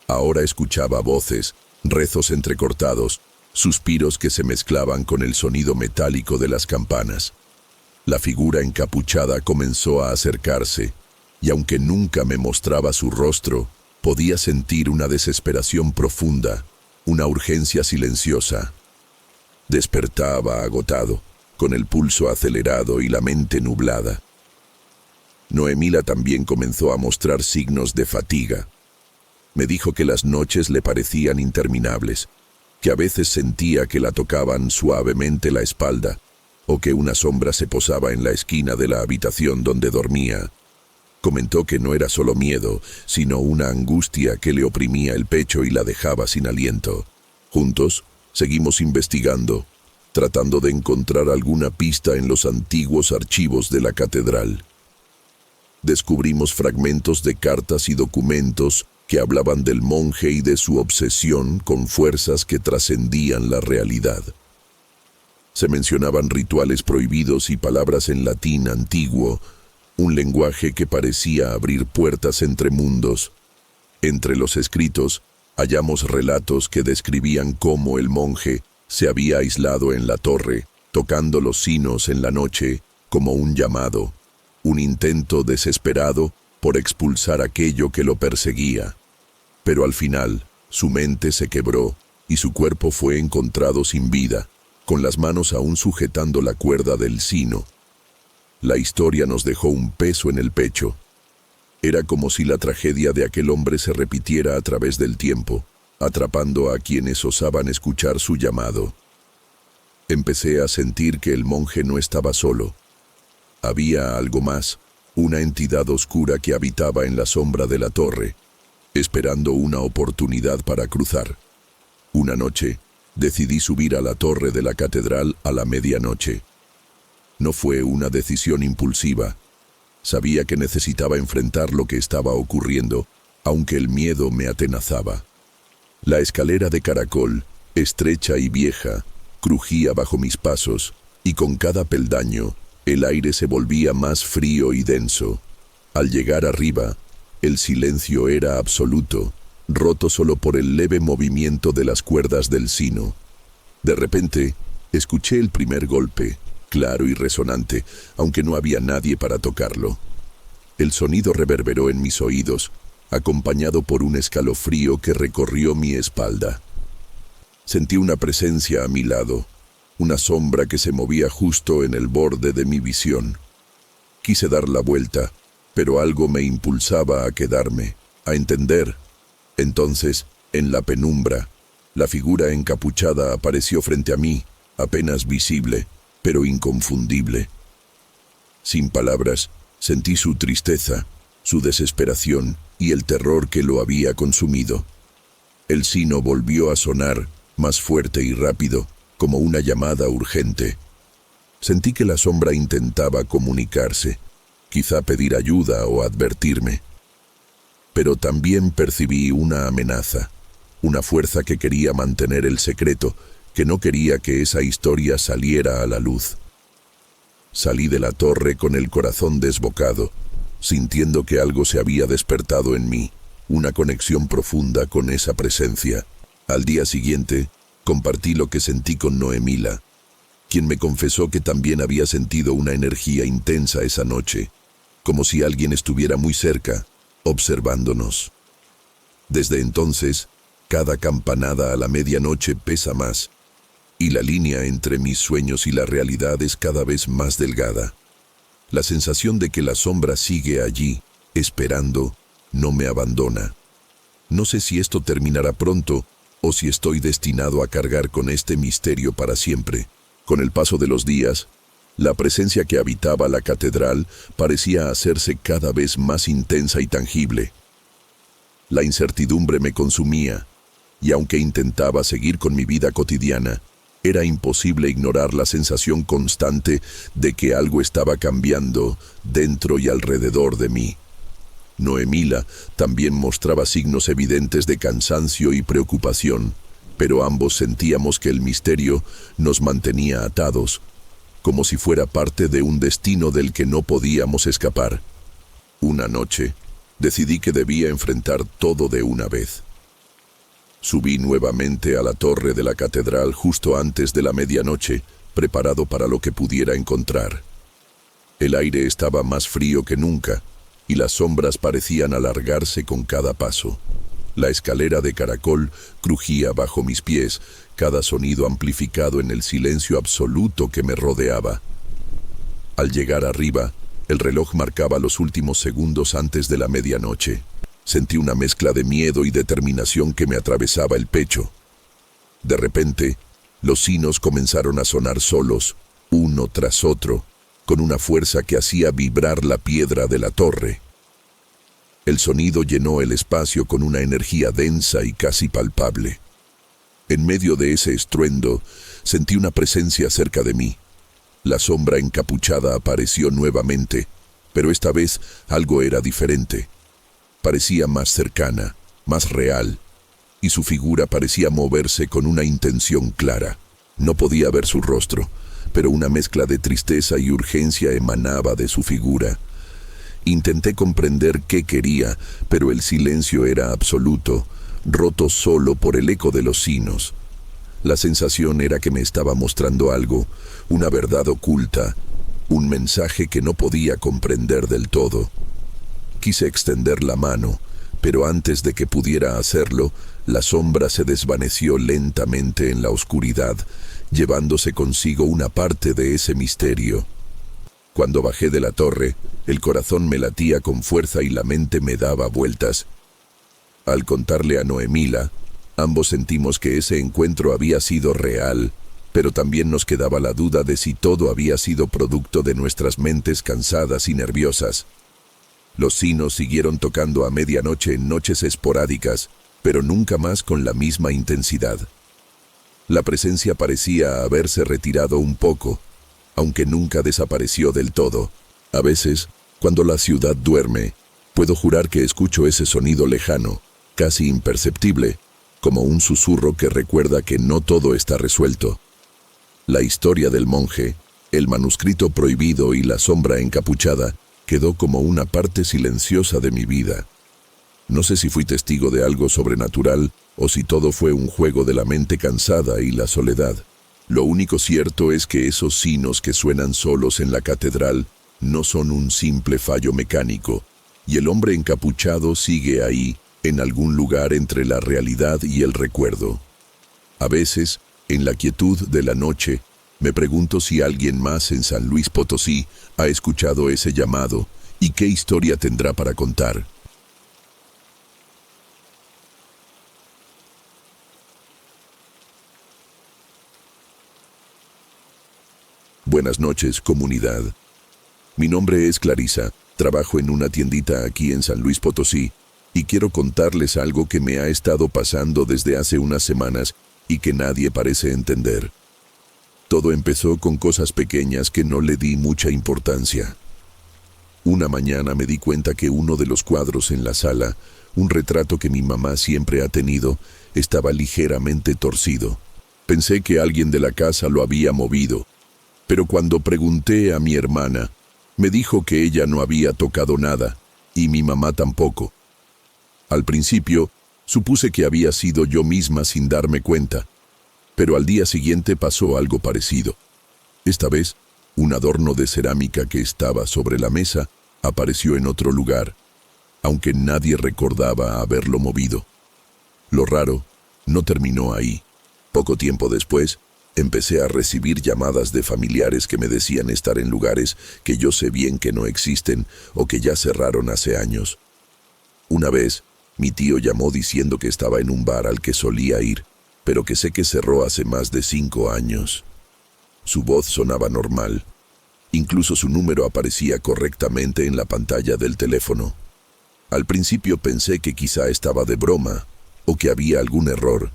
Ahora escuchaba voces, rezos entrecortados, suspiros que se mezclaban con el sonido metálico de las campanas. La figura encapuchada comenzó a acercarse, y aunque nunca me mostraba su rostro, podía sentir una desesperación profunda, una urgencia silenciosa. Despertaba agotado, con el pulso acelerado y la mente nublada. Noemila también comenzó a mostrar signos de fatiga. Me dijo que las noches le parecían interminables, que a veces sentía que la tocaban suavemente la espalda, o que una sombra se posaba en la esquina de la habitación donde dormía. Comentó que no era solo miedo, sino una angustia que le oprimía el pecho y la dejaba sin aliento. Juntos, seguimos investigando, tratando de encontrar alguna pista en los antiguos archivos de la catedral. Descubrimos fragmentos de cartas y documentos que hablaban del monje y de su obsesión con fuerzas que trascendían la realidad. Se mencionaban rituales prohibidos y palabras en latín antiguo, un lenguaje que parecía abrir puertas entre mundos. Entre los escritos, hallamos relatos que describían cómo el monje se había aislado en la torre, tocando los sinos en la noche como un llamado, un intento desesperado por expulsar aquello que lo perseguía. Pero al final, su mente se quebró y su cuerpo fue encontrado sin vida, con las manos aún sujetando la cuerda del sino. La historia nos dejó un peso en el pecho. Era como si la tragedia de aquel hombre se repitiera a través del tiempo, atrapando a quienes osaban escuchar su llamado. Empecé a sentir que el monje no estaba solo. Había algo más, una entidad oscura que habitaba en la sombra de la torre, esperando una oportunidad para cruzar. Una noche, decidí subir a la torre de la catedral a la medianoche. No fue una decisión impulsiva. Sabía que necesitaba enfrentar lo que estaba ocurriendo, aunque el miedo me atenazaba. La escalera de caracol, estrecha y vieja, crujía bajo mis pasos, y con cada peldaño, el aire se volvía más frío y denso. Al llegar arriba, el silencio era absoluto, roto solo por el leve movimiento de las cuerdas del sino. De repente, escuché el primer golpe, claro y resonante, aunque no había nadie para tocarlo. El sonido reverberó en mis oídos, acompañado por un escalofrío que recorrió mi espalda. Sentí una presencia a mi lado, una sombra que se movía justo en el borde de mi visión. Quise dar la vuelta, pero algo me impulsaba a quedarme, a entender. Entonces, en la penumbra, la figura encapuchada apareció frente a mí, apenas visible, pero inconfundible. Sin palabras, sentí su tristeza, su desesperación y el terror que lo había consumido. El sino volvió a sonar, más fuerte y rápido, como una llamada urgente. Sentí que la sombra intentaba comunicarse, quizá pedir ayuda o advertirme. Pero también percibí una amenaza, una fuerza que quería mantener el secreto, que no quería que esa historia saliera a la luz. Salí de la torre con el corazón desbocado, sintiendo que algo se había despertado en mí, una conexión profunda con esa presencia. Al día siguiente, compartí lo que sentí con Noemila, quien me confesó que también había sentido una energía intensa esa noche, como si alguien estuviera muy cerca, observándonos. Desde entonces, cada campanada a la medianoche pesa más, y la línea entre mis sueños y la realidad es cada vez más delgada. La sensación de que la sombra sigue allí, esperando, no me abandona. No sé si esto terminará pronto, o si estoy destinado a cargar con este misterio para siempre. Con el paso de los días, la presencia que habitaba la catedral parecía hacerse cada vez más intensa y tangible. La incertidumbre me consumía, y aunque intentaba seguir con mi vida cotidiana, era imposible ignorar la sensación constante de que algo estaba cambiando dentro y alrededor de mí. Noemila también mostraba signos evidentes de cansancio y preocupación, pero ambos sentíamos que el misterio nos mantenía atados, como si fuera parte de un destino del que no podíamos escapar. Una noche, decidí que debía enfrentar todo de una vez. Subí nuevamente a la torre de la catedral justo antes de la medianoche, preparado para lo que pudiera encontrar. El aire estaba más frío que nunca, y las sombras parecían alargarse con cada paso. La escalera de caracol crujía bajo mis pies, cada sonido amplificado en el silencio absoluto que me rodeaba. Al llegar arriba, el reloj marcaba los últimos segundos antes de la medianoche. Sentí una mezcla de miedo y determinación que me atravesaba el pecho. De repente, los sinos comenzaron a sonar solos, uno tras otro, con una fuerza que hacía vibrar la piedra de la torre. El sonido llenó el espacio con una energía densa y casi palpable. En medio de ese estruendo, sentí una presencia cerca de mí. La sombra encapuchada apareció nuevamente, pero esta vez algo era diferente. Parecía más cercana, más real, y su figura parecía moverse con una intención clara. No podía ver su rostro, pero una mezcla de tristeza y urgencia emanaba de su figura. Intenté comprender qué quería, pero el silencio era absoluto, roto solo por el eco de los sinos. La sensación era que me estaba mostrando algo, una verdad oculta, un mensaje que no podía comprender del todo. Quise extender la mano, pero antes de que pudiera hacerlo, la sombra se desvaneció lentamente en la oscuridad, llevándose consigo una parte de ese misterio. Cuando bajé de la torre, el corazón me latía con fuerza y la mente me daba vueltas. Al contarle a Noemila, ambos sentimos que ese encuentro había sido real, pero también nos quedaba la duda de si todo había sido producto de nuestras mentes cansadas y nerviosas. Los sinos siguieron tocando a medianoche en noches esporádicas, pero nunca más con la misma intensidad. La presencia parecía haberse retirado un poco, aunque nunca desapareció del todo. A veces, cuando la ciudad duerme, puedo jurar que escucho ese sonido lejano, casi imperceptible, como un susurro que recuerda que no todo está resuelto. La historia del monje, el manuscrito prohibido y la sombra encapuchada quedó como una parte silenciosa de mi vida. No sé si fui testigo de algo sobrenatural o si todo fue un juego de la mente cansada y la soledad. Lo único cierto es que esos sinos que suenan solos en la catedral no son un simple fallo mecánico, y el hombre encapuchado sigue ahí, en algún lugar entre la realidad y el recuerdo. A veces, en la quietud de la noche, me pregunto si alguien más en San Luis Potosí ha escuchado ese llamado y qué historia tendrá para contar. Buenas noches, comunidad. Mi nombre es Clarisa, trabajo en una tiendita aquí en San Luis Potosí y quiero contarles algo que me ha estado pasando desde hace unas semanas y que nadie parece entender. Todo empezó con cosas pequeñas que no le di mucha importancia. Una mañana me di cuenta que uno de los cuadros en la sala, un retrato que mi mamá siempre ha tenido, estaba ligeramente torcido. Pensé que alguien de la casa lo había movido, pero cuando pregunté a mi hermana, me dijo que ella no había tocado nada, y mi mamá tampoco. Al principio, supuse que había sido yo misma sin darme cuenta, pero al día siguiente pasó algo parecido. Esta vez, un adorno de cerámica que estaba sobre la mesa apareció en otro lugar, aunque nadie recordaba haberlo movido. Lo raro no terminó ahí. Poco tiempo después, empecé a recibir llamadas de familiares que me decían estar en lugares que yo sé bien que no existen o que ya cerraron hace años. Una vez, mi tío llamó diciendo que estaba en un bar al que solía ir, pero que sé que cerró hace más de 5 años. Su voz sonaba normal. Incluso su número aparecía correctamente en la pantalla del teléfono. Al principio pensé que quizá estaba de broma o que había algún error,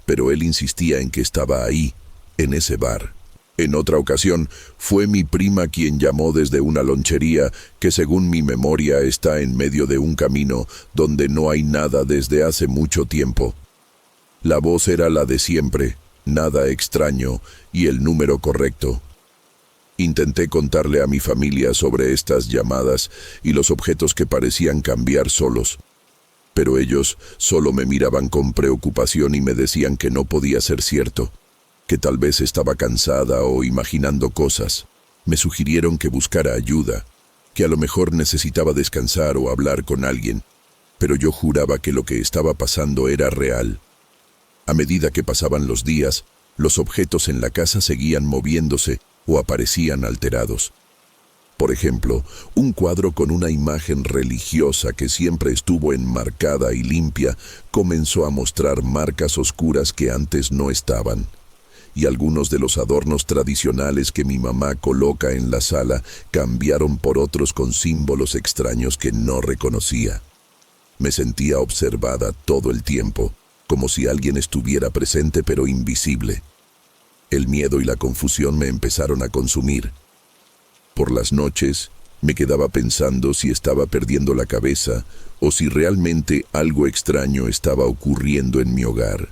pero él insistía en que estaba ahí, en ese bar. En otra ocasión, fue mi prima quien llamó desde una lonchería que según mi memoria está en medio de un camino donde no hay nada desde hace mucho tiempo. La voz era la de siempre, nada extraño y el número correcto. Intenté contarle a mi familia sobre estas llamadas y los objetos que parecían cambiar solos, pero ellos solo me miraban con preocupación y me decían que no podía ser cierto, que tal vez estaba cansada o imaginando cosas. Me sugirieron que buscara ayuda, que a lo mejor necesitaba descansar o hablar con alguien, pero yo juraba que lo que estaba pasando era real. A medida que pasaban los días, los objetos en la casa seguían moviéndose o aparecían alterados. Por ejemplo, un cuadro con una imagen religiosa que siempre estuvo enmarcada y limpia comenzó a mostrar marcas oscuras que antes no estaban. Y algunos de los adornos tradicionales que mi mamá coloca en la sala cambiaron por otros con símbolos extraños que no reconocía. Me sentía observada todo el tiempo, como si alguien estuviera presente pero invisible. El miedo y la confusión me empezaron a consumir. Por las noches, me quedaba pensando si estaba perdiendo la cabeza o si realmente algo extraño estaba ocurriendo en mi hogar.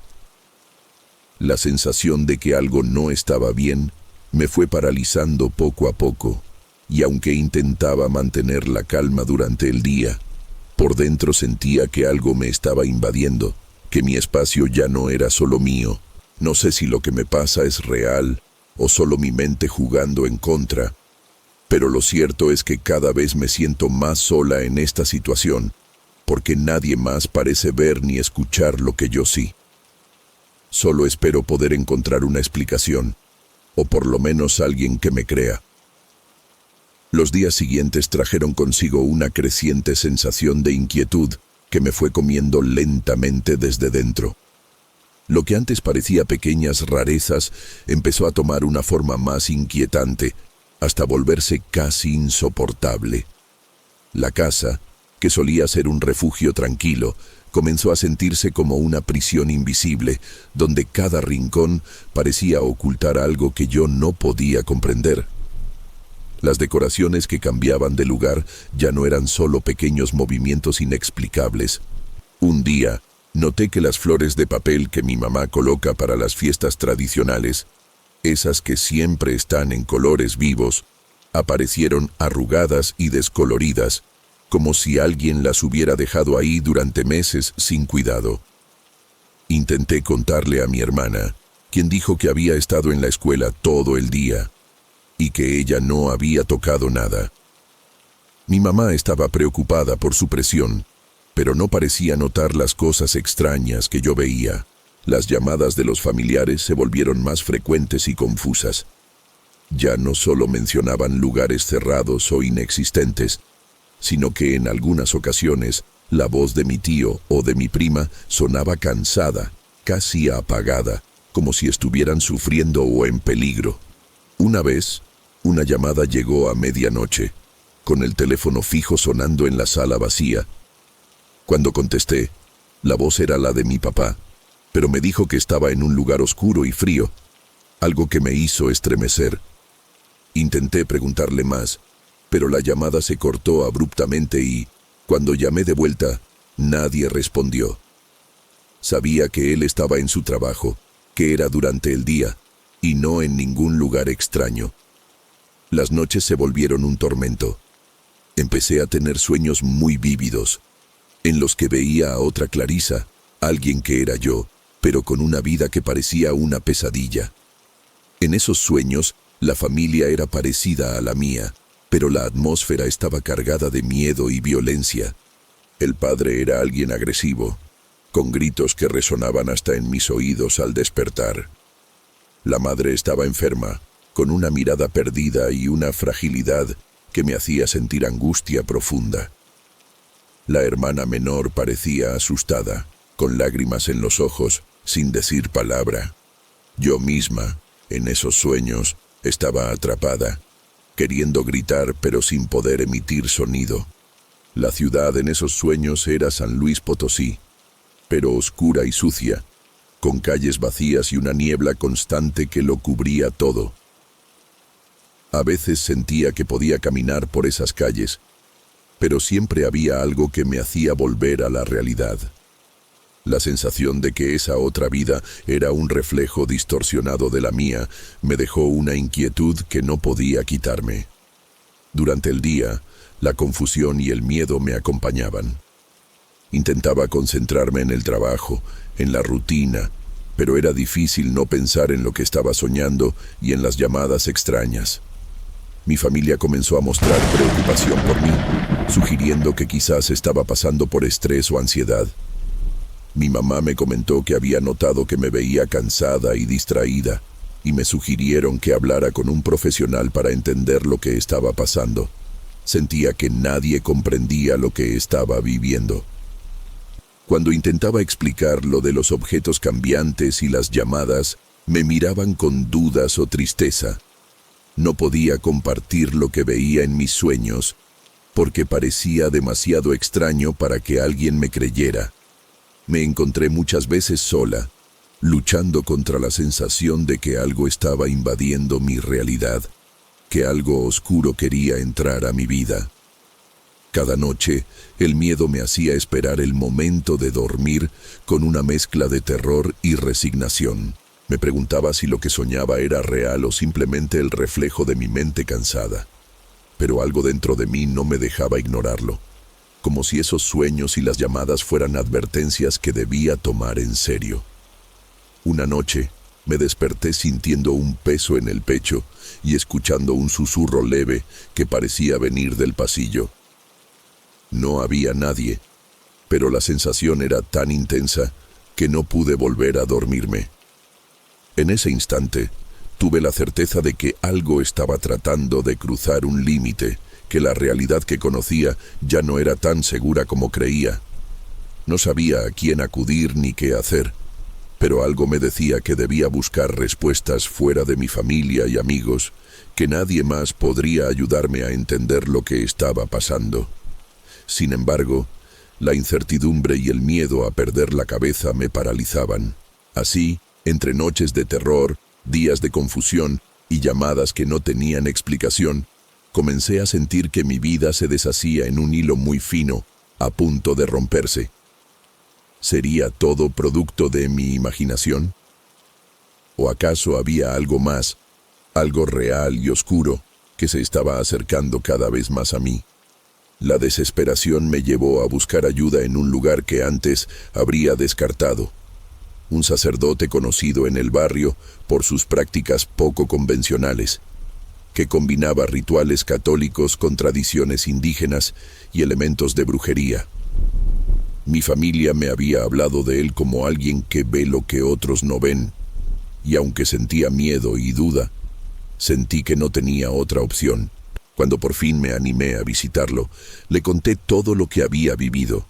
La sensación de que algo no estaba bien me fue paralizando poco a poco, y aunque intentaba mantener la calma durante el día, por dentro sentía que algo me estaba invadiendo, que mi espacio ya no era solo mío. No sé si lo que me pasa es real o solo mi mente jugando en contra, pero lo cierto es que cada vez me siento más sola en esta situación, porque nadie más parece ver ni escuchar lo que yo sí. Solo espero poder encontrar una explicación, o por lo menos alguien que me crea. Los días siguientes trajeron consigo una creciente sensación de inquietud que me fue comiendo lentamente desde dentro. Lo que antes parecía pequeñas rarezas empezó a tomar una forma más inquietante, hasta volverse casi insoportable. La casa, que solía ser un refugio tranquilo, comenzó a sentirse como una prisión invisible, donde cada rincón parecía ocultar algo que yo no podía comprender. Las decoraciones que cambiaban de lugar ya no eran solo pequeños movimientos inexplicables. Un día, noté que las flores de papel que mi mamá coloca para las fiestas tradicionales, esas que siempre están en colores vivos, aparecieron arrugadas y descoloridas, como si alguien las hubiera dejado ahí durante meses sin cuidado. Intenté contarle a mi hermana, quien dijo que había estado en la escuela todo el día y que ella no había tocado nada. Mi mamá estaba preocupada por su presión, pero no parecía notar las cosas extrañas que yo veía. Las llamadas de los familiares se volvieron más frecuentes y confusas. Ya no solo mencionaban lugares cerrados o inexistentes, sino que en algunas ocasiones la voz de mi tío o de mi prima sonaba cansada, casi apagada, como si estuvieran sufriendo o en peligro. Una vez, una llamada llegó a medianoche, con el teléfono fijo sonando en la sala vacía. Cuando contesté, la voz era la de mi papá, pero me dijo que estaba en un lugar oscuro y frío, algo que me hizo estremecer. Intenté preguntarle más, pero la llamada se cortó abruptamente y, cuando llamé de vuelta, nadie respondió. Sabía que él estaba en su trabajo, que era durante el día, y no en ningún lugar extraño. Las noches se volvieron un tormento. Empecé a tener sueños muy vívidos, en los que veía a otra Clarisa, alguien que era yo, pero con una vida que parecía una pesadilla. En esos sueños, la familia era parecida a la mía, pero la atmósfera estaba cargada de miedo y violencia. El padre era alguien agresivo, con gritos que resonaban hasta en mis oídos al despertar. La madre estaba enferma, con una mirada perdida y una fragilidad que me hacía sentir angustia profunda. La hermana menor parecía asustada, con lágrimas en los ojos, sin decir palabra. Yo misma, en esos sueños, estaba atrapada, queriendo gritar pero sin poder emitir sonido. La ciudad en esos sueños era San Luis Potosí, pero oscura y sucia, con calles vacías y una niebla constante que lo cubría todo. A veces sentía que podía caminar por esas calles, pero siempre había algo que me hacía volver a la realidad. La sensación de que esa otra vida era un reflejo distorsionado de la mía me dejó una inquietud que no podía quitarme. Durante el día, la confusión y el miedo me acompañaban. Intentaba concentrarme en el trabajo, en la rutina, pero era difícil no pensar en lo que estaba soñando y en las llamadas extrañas. Mi familia comenzó a mostrar preocupación por mí, sugiriendo que quizás estaba pasando por estrés o ansiedad. Mi mamá me comentó que había notado que me veía cansada y distraída, y me sugirieron que hablara con un profesional para entender lo que estaba pasando. Sentía que nadie comprendía lo que estaba viviendo. Cuando intentaba explicar lo de los objetos cambiantes y las llamadas, me miraban con dudas o tristeza. No podía compartir lo que veía en mis sueños, porque parecía demasiado extraño para que alguien me creyera. Me encontré muchas veces sola, luchando contra la sensación de que algo estaba invadiendo mi realidad, que algo oscuro quería entrar a mi vida. Cada noche, el miedo me hacía esperar el momento de dormir con una mezcla de terror y resignación. Me preguntaba si lo que soñaba era real o simplemente el reflejo de mi mente cansada. Pero algo dentro de mí no me dejaba ignorarlo, como si esos sueños y las llamadas fueran advertencias que debía tomar en serio. Una noche, me desperté sintiendo un peso en el pecho y escuchando un susurro leve que parecía venir del pasillo. No había nadie, pero la sensación era tan intensa que no pude volver a dormirme. En ese instante, tuve la certeza de que algo estaba tratando de cruzar un límite, que la realidad que conocía ya no era tan segura como creía. No sabía a quién acudir ni qué hacer, pero algo me decía que debía buscar respuestas fuera de mi familia y amigos, que nadie más podría ayudarme a entender lo que estaba pasando. Sin embargo, la incertidumbre y el miedo a perder la cabeza me paralizaban. Así, entre noches de terror, días de confusión y llamadas que no tenían explicación, comencé a sentir que mi vida se deshacía en un hilo muy fino, a punto de romperse. ¿Sería todo producto de mi imaginación? ¿O acaso había algo más, algo real y oscuro, que se estaba acercando cada vez más a mí? La desesperación me llevó a buscar ayuda en un lugar que antes habría descartado. Un sacerdote conocido en el barrio por sus prácticas poco convencionales, que combinaba rituales católicos con tradiciones indígenas y elementos de brujería. Mi familia me había hablado de él como alguien que ve lo que otros no ven, y aunque sentía miedo y duda, sentí que no tenía otra opción. Cuando por fin me animé a visitarlo, le conté todo lo que había vivido,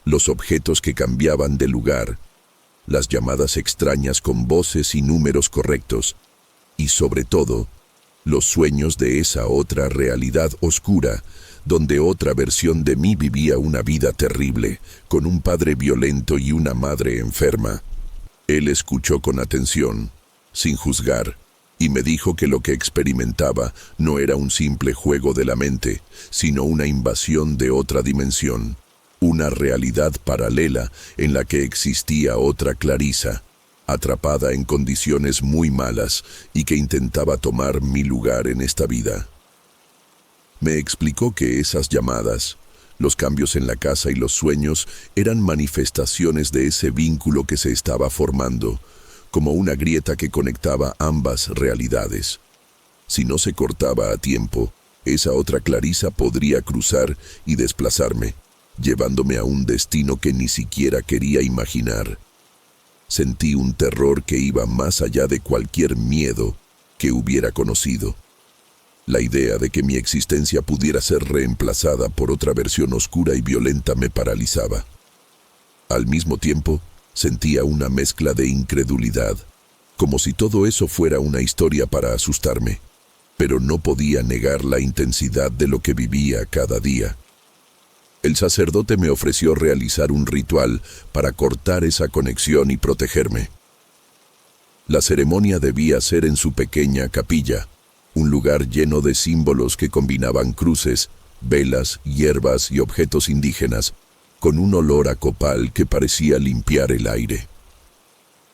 los objetos que cambiaban de lugar, las llamadas extrañas con voces y números correctos, y sobre todo, los sueños de esa otra realidad oscura, donde otra versión de mí vivía una vida terrible, con un padre violento y una madre enferma. Él escuchó con atención, sin juzgar, y me dijo que lo que experimentaba no era un simple juego de la mente, sino una invasión de otra dimensión, una realidad paralela en la que existía otra Clarisa, atrapada en condiciones muy malas y que intentaba tomar mi lugar en esta vida. Me explicó que esas llamadas, los cambios en la casa y los sueños eran manifestaciones de ese vínculo que se estaba formando, como una grieta que conectaba ambas realidades. Si no se cortaba a tiempo, esa otra Clarisa podría cruzar y desplazarme, llevándome a un destino que ni siquiera quería imaginar. Sentí un terror que iba más allá de cualquier miedo que hubiera conocido. La idea de que mi existencia pudiera ser reemplazada por otra versión oscura y violenta me paralizaba. Al mismo tiempo, sentía una mezcla de incredulidad, como si todo eso fuera una historia para asustarme, pero no podía negar la intensidad de lo que vivía cada día. El sacerdote me ofreció realizar un ritual para cortar esa conexión y protegerme. La ceremonia debía ser en su pequeña capilla, un lugar lleno de símbolos que combinaban cruces, velas, hierbas y objetos indígenas, con un olor a copal que parecía limpiar el aire.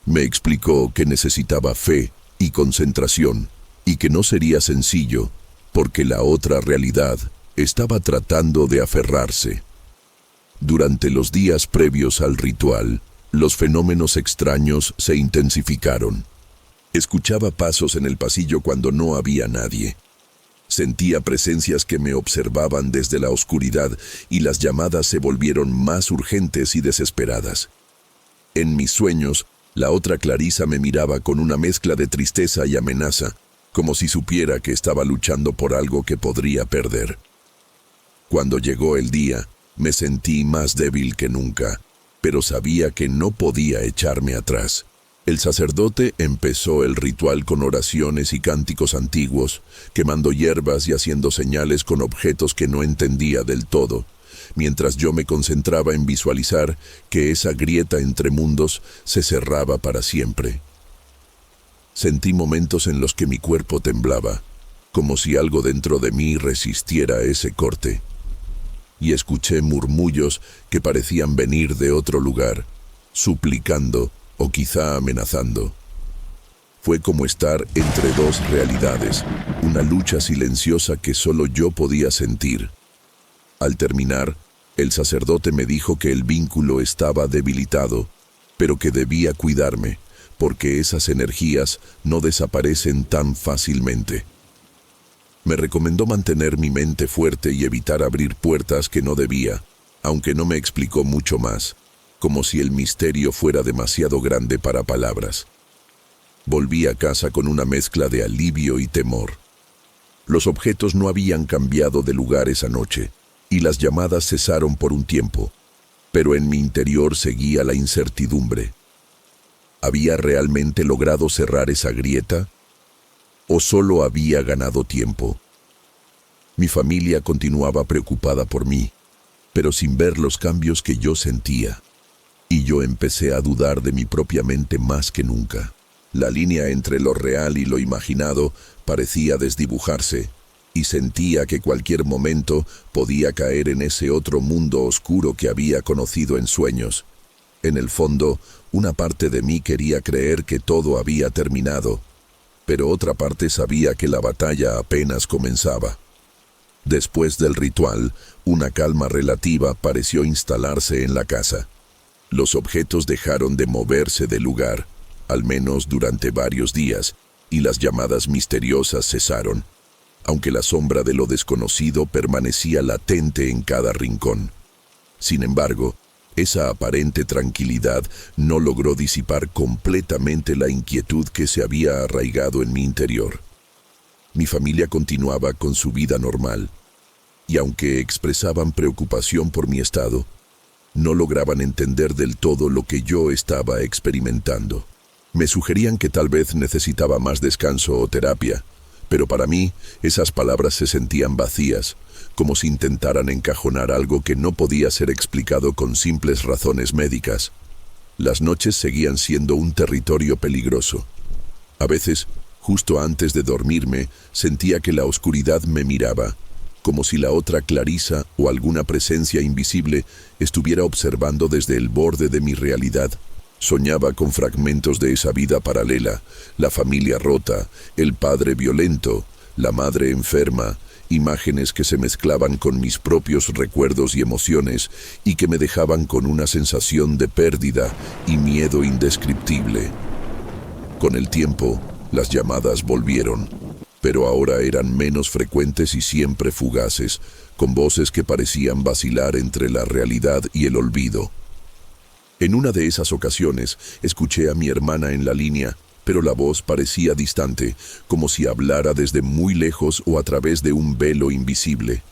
Me explicó que necesitaba fe y concentración, y que no sería sencillo, porque la otra realidad estaba tratando de aferrarse. Durante los días previos al ritual, los fenómenos extraños se intensificaron. Escuchaba pasos en el pasillo cuando no había nadie. Sentía presencias que me observaban desde la oscuridad y las llamadas se volvieron más urgentes y desesperadas. En mis sueños, la otra Clarisa me miraba con una mezcla de tristeza y amenaza, como si supiera que estaba luchando por algo que podría perder. Cuando llegó el día, me sentí más débil que nunca, pero sabía que no podía echarme atrás. El sacerdote empezó el ritual con oraciones y cánticos antiguos, quemando hierbas y haciendo señales con objetos que no entendía del todo, mientras yo me concentraba en visualizar que esa grieta entre mundos se cerraba para siempre. Sentí momentos en los que mi cuerpo temblaba, como si algo dentro de mí resistiera ese corte. Y escuché murmullos que parecían venir de otro lugar, suplicando o quizá amenazando. Fue como estar entre dos realidades, una lucha silenciosa que solo yo podía sentir. Al terminar, el sacerdote me dijo que el vínculo estaba debilitado, pero que debía cuidarme, porque esas energías no desaparecen tan fácilmente. Me recomendó mantener mi mente fuerte y evitar abrir puertas que no debía, aunque no me explicó mucho más, como si el misterio fuera demasiado grande para palabras. Volví a casa con una mezcla de alivio y temor. Los objetos no habían cambiado de lugar esa noche, y las llamadas cesaron por un tiempo, pero en mi interior seguía la incertidumbre. ¿Había realmente logrado cerrar esa grieta? ¿O solo había ganado tiempo? Mi familia continuaba preocupada por mí, pero sin ver los cambios que yo sentía. Y yo empecé a dudar de mi propia mente más que nunca. La línea entre lo real y lo imaginado parecía desdibujarse, y sentía que cualquier momento podía caer en ese otro mundo oscuro que había conocido en sueños. En el fondo, una parte de mí quería creer que todo había terminado, pero otra parte sabía que la batalla apenas comenzaba. Después del ritual, una calma relativa pareció instalarse en la casa. Los objetos dejaron de moverse del lugar, al menos durante varios días, y las llamadas misteriosas cesaron, aunque la sombra de lo desconocido permanecía latente en cada rincón. Sin embargo, esa aparente tranquilidad no logró disipar completamente la inquietud que se había arraigado en mi interior. Mi familia continuaba con su vida normal, y aunque expresaban preocupación por mi estado, no lograban entender del todo lo que yo estaba experimentando. Me sugerían que tal vez necesitaba más descanso o terapia, pero para mí esas palabras se sentían vacías, como si intentaran encajonar algo que no podía ser explicado con simples razones médicas. Las noches seguían siendo un territorio peligroso. A veces, justo antes de dormirme, sentía que la oscuridad me miraba, como si la otra Clarisa o alguna presencia invisible estuviera observando desde el borde de mi realidad. Soñaba con fragmentos de esa vida paralela, la familia rota, el padre violento, la madre enferma, imágenes que se mezclaban con mis propios recuerdos y emociones y que me dejaban con una sensación de pérdida y miedo indescriptible. Con el tiempo, las llamadas volvieron, pero ahora eran menos frecuentes y siempre fugaces, con voces que parecían vacilar entre la realidad y el olvido. En una de esas ocasiones, escuché a mi hermana en la línea, pero la voz parecía distante, como si hablara desde muy lejos o a través de un velo invisible.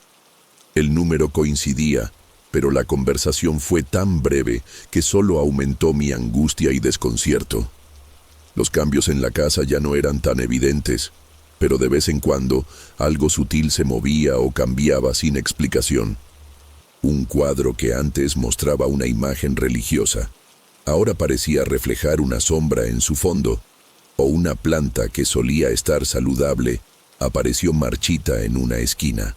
El número coincidía, pero la conversación fue tan breve que solo aumentó mi angustia y desconcierto. Los cambios en la casa ya no eran tan evidentes, pero de vez en cuando algo sutil se movía o cambiaba sin explicación. Un cuadro que antes mostraba una imagen religiosa, ahora parecía reflejar una sombra en su fondo, o una planta que solía estar saludable apareció marchita en una esquina.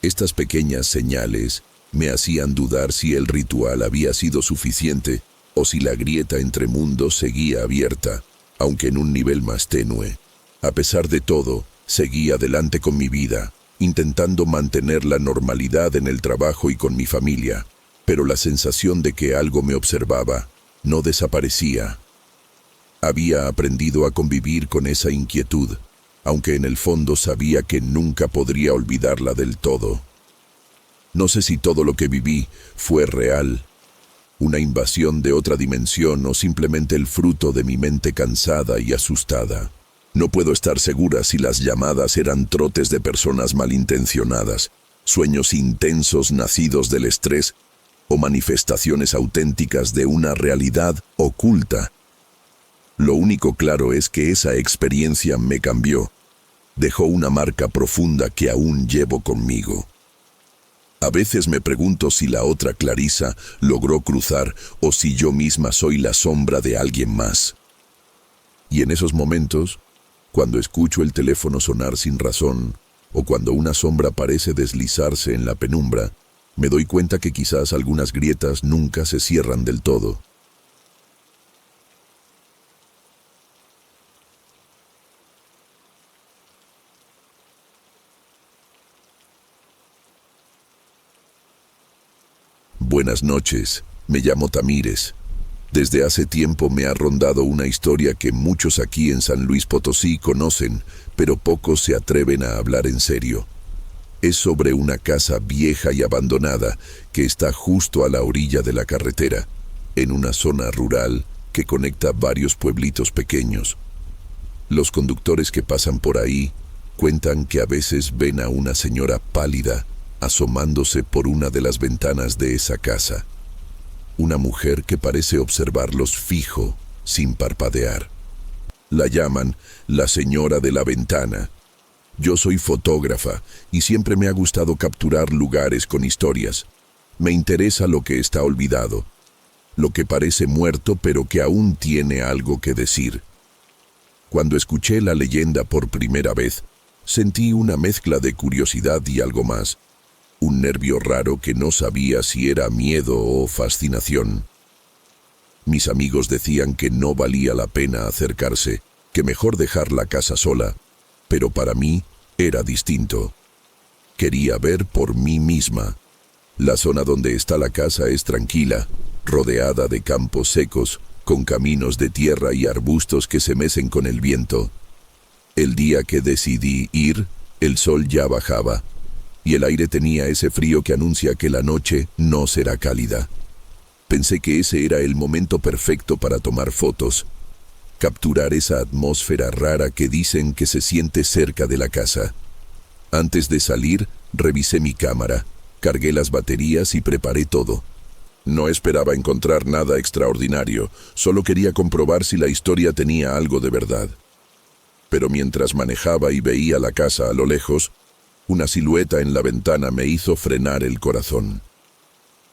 Estas pequeñas señales me hacían dudar si el ritual había sido suficiente o si la grieta entre mundos seguía abierta, aunque en un nivel más tenue. A pesar de todo, seguí adelante con mi vida, intentando mantener la normalidad en el trabajo y con mi familia, pero la sensación de que algo me observaba no desaparecía. Había aprendido a convivir con esa inquietud, aunque en el fondo sabía que nunca podría olvidarla del todo. No sé si todo lo que viví fue real, una invasión de otra dimensión o simplemente el fruto de mi mente cansada y asustada. No puedo estar segura si las llamadas eran trotes de personas malintencionadas, sueños intensos nacidos del estrés o manifestaciones auténticas de una realidad oculta. Lo único claro es que esa experiencia me cambió. Dejó una marca profunda que aún llevo conmigo. A veces me pregunto si la otra Clarisa logró cruzar o si yo misma soy la sombra de alguien más. Y en esos momentos, cuando escucho el teléfono sonar sin razón, o cuando una sombra parece deslizarse en la penumbra, me doy cuenta que quizás algunas grietas nunca se cierran del todo. Buenas noches, me llamo Tamírez. Desde hace tiempo me ha rondado una historia que muchos aquí en San Luis Potosí conocen, pero pocos se atreven a hablar en serio. Es sobre una casa vieja y abandonada que está justo a la orilla de la carretera, en una zona rural que conecta varios pueblitos pequeños. Los conductores que pasan por ahí cuentan que a veces ven a una señora pálida asomándose por una de las ventanas de esa casa. Una mujer que parece observarlos fijo, sin parpadear. La llaman la señora de la ventana. Yo soy fotógrafa y siempre me ha gustado capturar lugares con historias. Me interesa lo que está olvidado, lo que parece muerto pero que aún tiene algo que decir. Cuando escuché la leyenda por primera vez, Sentí una mezcla de curiosidad y algo más, un nervio raro que no sabía si era miedo o fascinación. Mis amigos decían que no valía la pena acercarse, que mejor dejar la casa sola, pero para mí era distinto. Quería ver por mí misma. La zona donde está la casa es tranquila, rodeada de campos secos, con caminos de tierra y arbustos que se mecen con el viento. El día que decidí ir, el sol ya bajaba, y el aire tenía ese frío que anuncia que la noche no será cálida. Pensé que ese era el momento perfecto para tomar fotos, capturar esa atmósfera rara que dicen que se siente cerca de la casa. Antes de salir, revisé mi cámara, cargué las baterías y preparé todo. No esperaba encontrar nada extraordinario, solo quería comprobar si la historia tenía algo de verdad. Pero mientras manejaba y veía la casa a lo lejos, una silueta en la ventana me hizo frenar el corazón.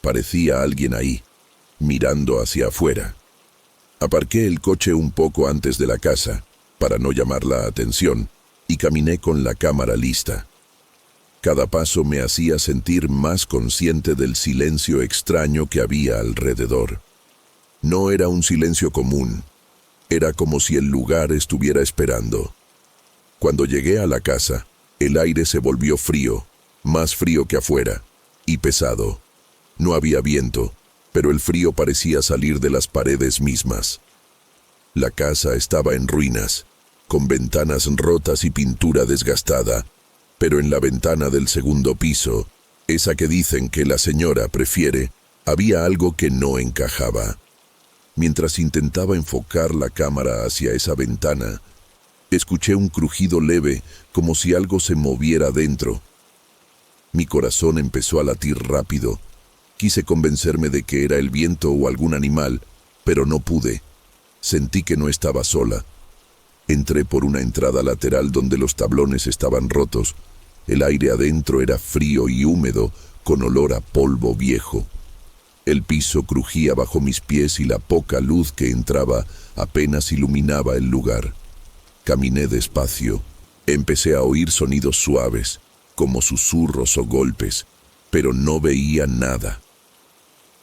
Parecía alguien ahí, mirando hacia afuera. Aparqué el coche un poco antes de la casa, para no llamar la atención, y caminé con la cámara lista. Cada paso me hacía sentir más consciente del silencio extraño que había alrededor. No era un silencio común, era como si el lugar estuviera esperando. Cuando llegué a la casa, el aire se volvió frío, más frío que afuera, y pesado. No había viento, pero el frío parecía salir de las paredes mismas. La casa estaba en ruinas, con ventanas rotas y pintura desgastada, pero en la ventana del segundo piso, esa que dicen que la señora prefiere, había algo que no encajaba. Mientras intentaba enfocar la cámara hacia esa ventana, escuché un crujido leve, como si algo se moviera dentro. Mi corazón empezó a latir rápido. Quise convencerme de que era el viento o algún animal, pero no pude. Sentí que no estaba sola. Entré por una entrada lateral donde los tablones estaban rotos. El aire adentro era frío y húmedo, con olor a polvo viejo. El piso crujía bajo mis pies y la poca luz que entraba apenas iluminaba el lugar. Caminé despacio. Empecé a oír sonidos suaves, como susurros o golpes, pero no veía nada.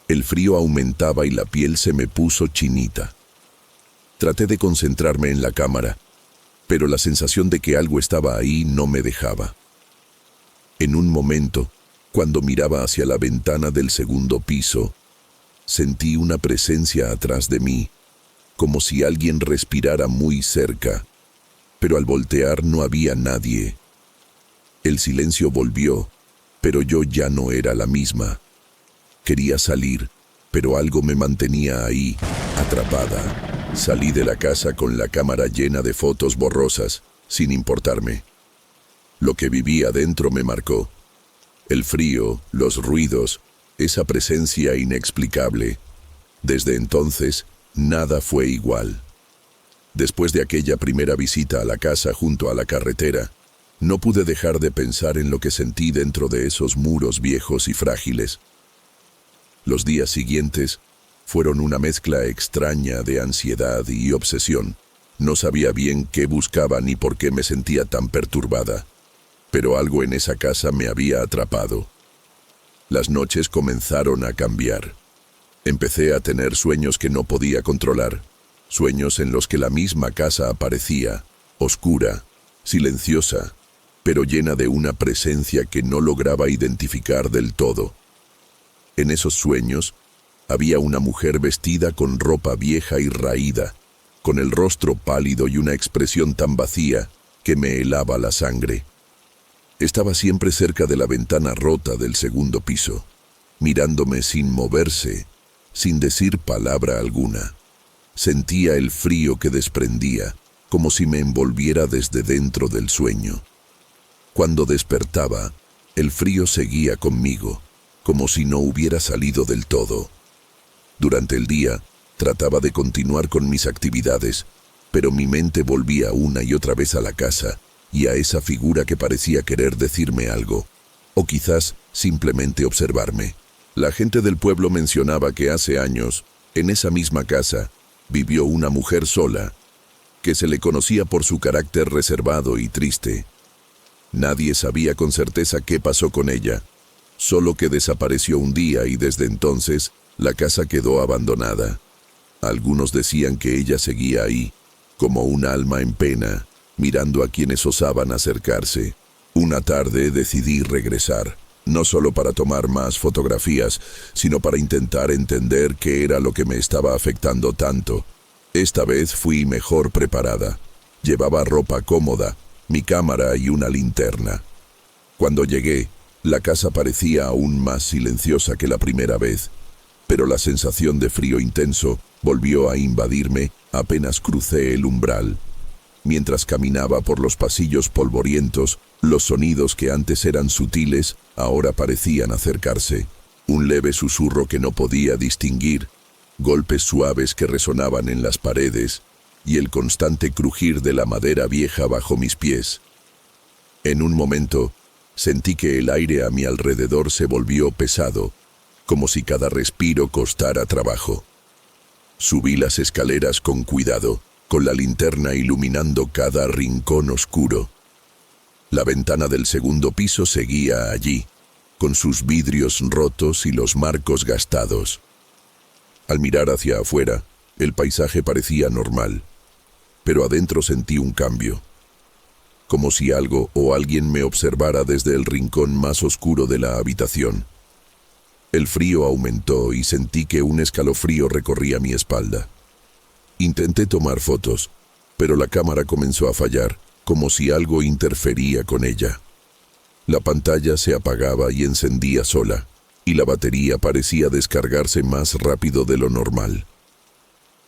El frío aumentaba y la piel se me puso chinita. Traté de concentrarme en la cámara, pero la sensación de que algo estaba ahí no me dejaba. En un momento, cuando miraba hacia la ventana del segundo piso, sentí una presencia atrás de mí, como si alguien respirara muy cerca, pero al voltear no había nadie. El silencio volvió, pero yo ya no era la misma. Quería salir, pero algo me mantenía ahí, atrapada. Salí de la casa con la cámara llena de fotos borrosas, sin importarme. Lo que vivía adentro me marcó. El frío, los ruidos, esa presencia inexplicable. Desde entonces, nada fue igual. Después de aquella primera visita a la casa junto a la carretera, no pude dejar de pensar en lo que sentí dentro de esos muros viejos y frágiles. Los días siguientes fueron una mezcla extraña de ansiedad y obsesión. No sabía bien qué buscaba ni por qué me sentía tan perturbada, pero algo en esa casa me había atrapado. Las noches comenzaron a cambiar. Empecé a tener sueños que no podía controlar, sueños en los que la misma casa aparecía, oscura, silenciosa, pero llena de una presencia que no lograba identificar del todo. En esos sueños, había una mujer vestida con ropa vieja y raída, con el rostro pálido y una expresión tan vacía que me helaba la sangre. Estaba siempre cerca de la ventana rota del segundo piso, mirándome sin moverse, sin decir palabra alguna. Sentía el frío que desprendía, como si me envolviera desde dentro del sueño. Cuando despertaba, el frío seguía conmigo, como si no hubiera salido del todo. Durante el día, trataba de continuar con mis actividades, pero mi mente volvía una y otra vez a la casa y a esa figura que parecía querer decirme algo, o quizás simplemente observarme. La gente del pueblo mencionaba que hace años, en esa misma casa, vivió una mujer sola, que se le conocía por su carácter reservado y triste. Nadie sabía con certeza qué pasó con ella, solo que desapareció un día y desde entonces la casa quedó abandonada. Algunos decían que ella seguía ahí, como un alma en pena, mirando a quienes osaban acercarse. Una tarde decidí regresar, no solo para tomar más fotografías, sino para intentar entender qué era lo que me estaba afectando tanto. Esta vez fui mejor preparada. Llevaba ropa cómoda, mi cámara y una linterna. Cuando llegué, la casa parecía aún más silenciosa que la primera vez, pero la sensación de frío intenso volvió a invadirme apenas crucé el umbral. Mientras caminaba por los pasillos polvorientos, los sonidos que antes eran sutiles ahora parecían acercarse. Un leve susurro que no podía distinguir, golpes suaves que resonaban en las paredes y el constante crujir de la madera vieja bajo mis pies. En un momento, sentí que el aire a mi alrededor se volvió pesado, como si cada respiro costara trabajo. Subí las escaleras con cuidado, con la linterna iluminando cada rincón oscuro. La ventana del segundo piso seguía allí, con sus vidrios rotos y los marcos gastados. Al mirar hacia afuera, el paisaje parecía normal, pero adentro sentí un cambio, como si algo o alguien me observara desde el rincón más oscuro de la habitación. El frío aumentó y sentí que un escalofrío recorría mi espalda. Intenté tomar fotos, pero la cámara comenzó a fallar, como si algo interfería con ella. La pantalla se apagaba y encendía sola, y la batería parecía descargarse más rápido de lo normal.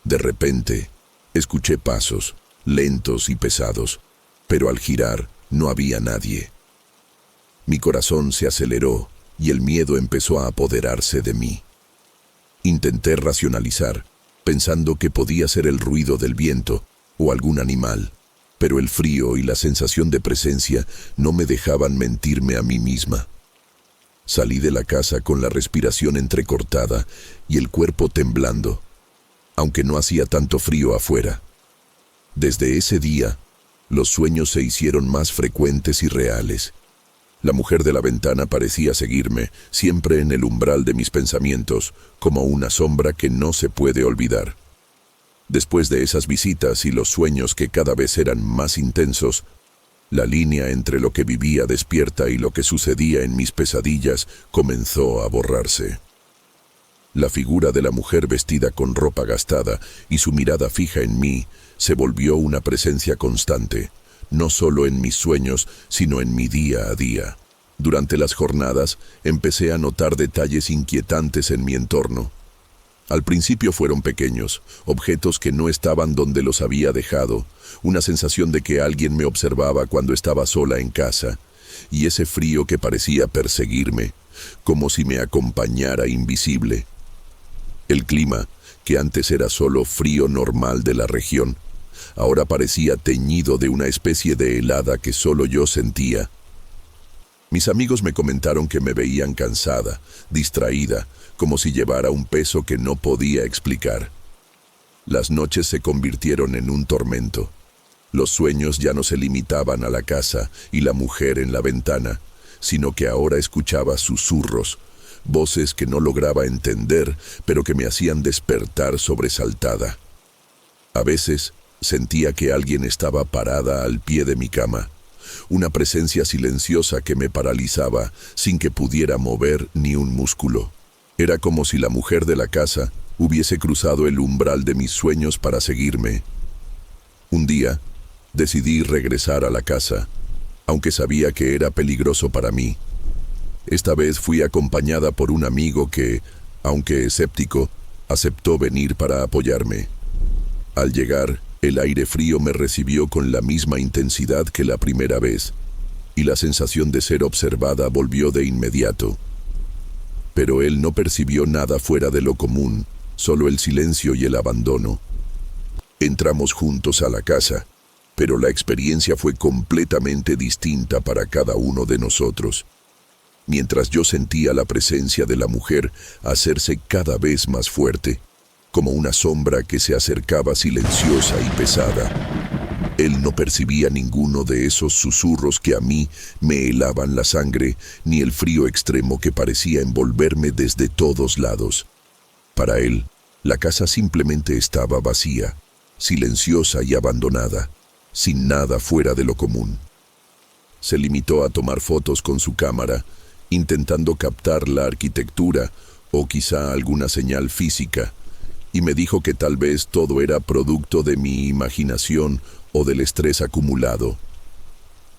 De repente, escuché pasos, lentos y pesados, pero al girar no había nadie. Mi corazón se aceleró y el miedo empezó a apoderarse de mí. Intenté racionalizar, pensando que podía ser el ruido del viento o algún animal, pero el frío y la sensación de presencia no me dejaban mentirme a mí misma. Salí de la casa con la respiración entrecortada y el cuerpo temblando, aunque no hacía tanto frío afuera. Desde ese día, los sueños se hicieron más frecuentes y reales. La mujer de la ventana parecía seguirme, siempre en el umbral de mis pensamientos, como una sombra que no se puede olvidar. Después de esas visitas y los sueños que cada vez eran más intensos, la línea entre lo que vivía despierta y lo que sucedía en mis pesadillas comenzó a borrarse. La figura de la mujer vestida con ropa gastada y su mirada fija en mí se volvió una presencia constante, no solo en mis sueños, sino en mi día a día. Durante las jornadas, empecé a notar detalles inquietantes en mi entorno. Al principio fueron pequeños, objetos que no estaban donde los había dejado, una sensación de que alguien me observaba cuando estaba sola en casa, y ese frío que parecía perseguirme, como si me acompañara invisible. El clima, que antes era solo frío normal de la región, ahora parecía teñido de una especie de helada que solo yo sentía. Mis amigos me comentaron que me veían cansada, distraída, como si llevara un peso que no podía explicar. Las noches se convirtieron en un tormento. Los sueños ya no se limitaban a la casa y la mujer en la ventana, sino que ahora escuchaba susurros, voces que no lograba entender, pero que me hacían despertar sobresaltada. A veces sentía que alguien estaba parada al pie de mi cama, una presencia silenciosa que me paralizaba sin que pudiera mover ni un músculo. Era como si la mujer de la casa hubiese cruzado el umbral de mis sueños para seguirme. Un día, decidí regresar a la casa, aunque sabía que era peligroso para mí. Esta vez fui acompañada por un amigo que, aunque escéptico, aceptó venir para apoyarme. Al llegar, el aire frío me recibió con la misma intensidad que la primera vez, y la sensación de ser observada volvió de inmediato. Pero él no percibió nada fuera de lo común, solo el silencio y el abandono. Entramos juntos a la casa, pero la experiencia fue completamente distinta para cada uno de nosotros. Mientras yo sentía la presencia de la mujer hacerse cada vez más fuerte, como una sombra que se acercaba silenciosa y pesada. Él no percibía ninguno de esos susurros que a mí me helaban la sangre, ni el frío extremo que parecía envolverme desde todos lados. Para él, la casa simplemente estaba vacía, silenciosa y abandonada, sin nada fuera de lo común. Se limitó a tomar fotos con su cámara, intentando captar la arquitectura o quizá alguna señal física, y me dijo que tal vez todo era producto de mi imaginación o del estrés acumulado.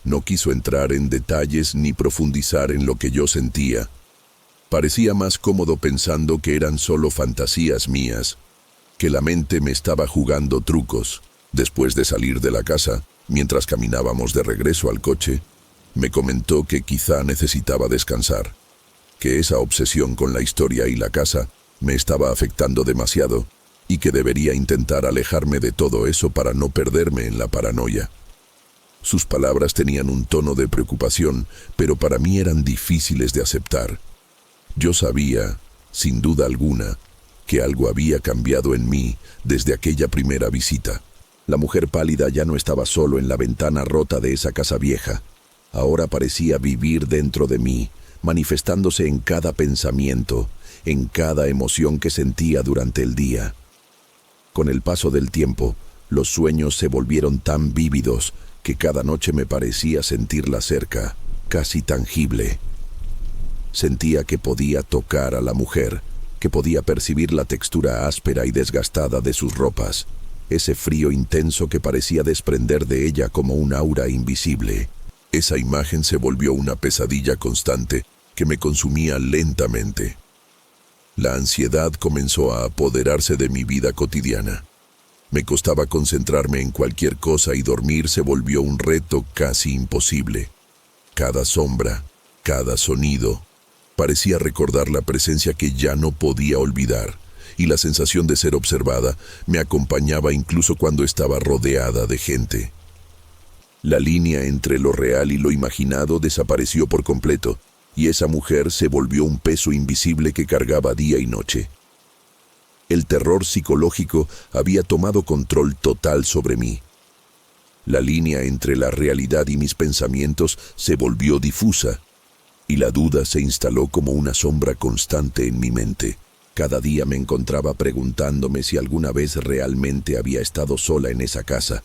No quiso entrar en detalles ni profundizar en lo que yo sentía. Parecía más cómodo pensando que eran solo fantasías mías, que la mente me estaba jugando trucos. Después de salir de la casa, mientras caminábamos de regreso al coche, me comentó que quizá necesitaba descansar, que esa obsesión con la historia y la casa me estaba afectando demasiado y que debería intentar alejarme de todo eso para no perderme en la paranoia. Sus palabras tenían un tono de preocupación, pero para mí eran difíciles de aceptar. Yo sabía, sin duda alguna, que algo había cambiado en mí desde aquella primera visita. La mujer pálida ya no estaba solo en la ventana rota de esa casa vieja. Ahora parecía vivir dentro de mí, manifestándose en cada pensamiento, en cada emoción que sentía durante el día. Con el paso del tiempo, los sueños se volvieron tan vívidos que cada noche me parecía sentirla cerca, casi tangible. Sentía que podía tocar a la mujer, que podía percibir la textura áspera y desgastada de sus ropas, ese frío intenso que parecía desprender de ella como un aura invisible. Esa imagen se volvió una pesadilla constante que me consumía lentamente. La ansiedad comenzó a apoderarse de mi vida cotidiana. Me costaba concentrarme en cualquier cosa y dormir se volvió un reto casi imposible. Cada sombra, cada sonido, parecía recordar la presencia que ya no podía olvidar, y la sensación de ser observada me acompañaba incluso cuando estaba rodeada de gente. La línea entre lo real y lo imaginado desapareció por completo, y esa mujer se volvió un peso invisible que cargaba día y noche. El terror psicológico había tomado control total sobre mí. La línea entre la realidad y mis pensamientos se volvió difusa, y la duda se instaló como una sombra constante en mi mente. Cada día me encontraba preguntándome si alguna vez realmente había estado sola en esa casa,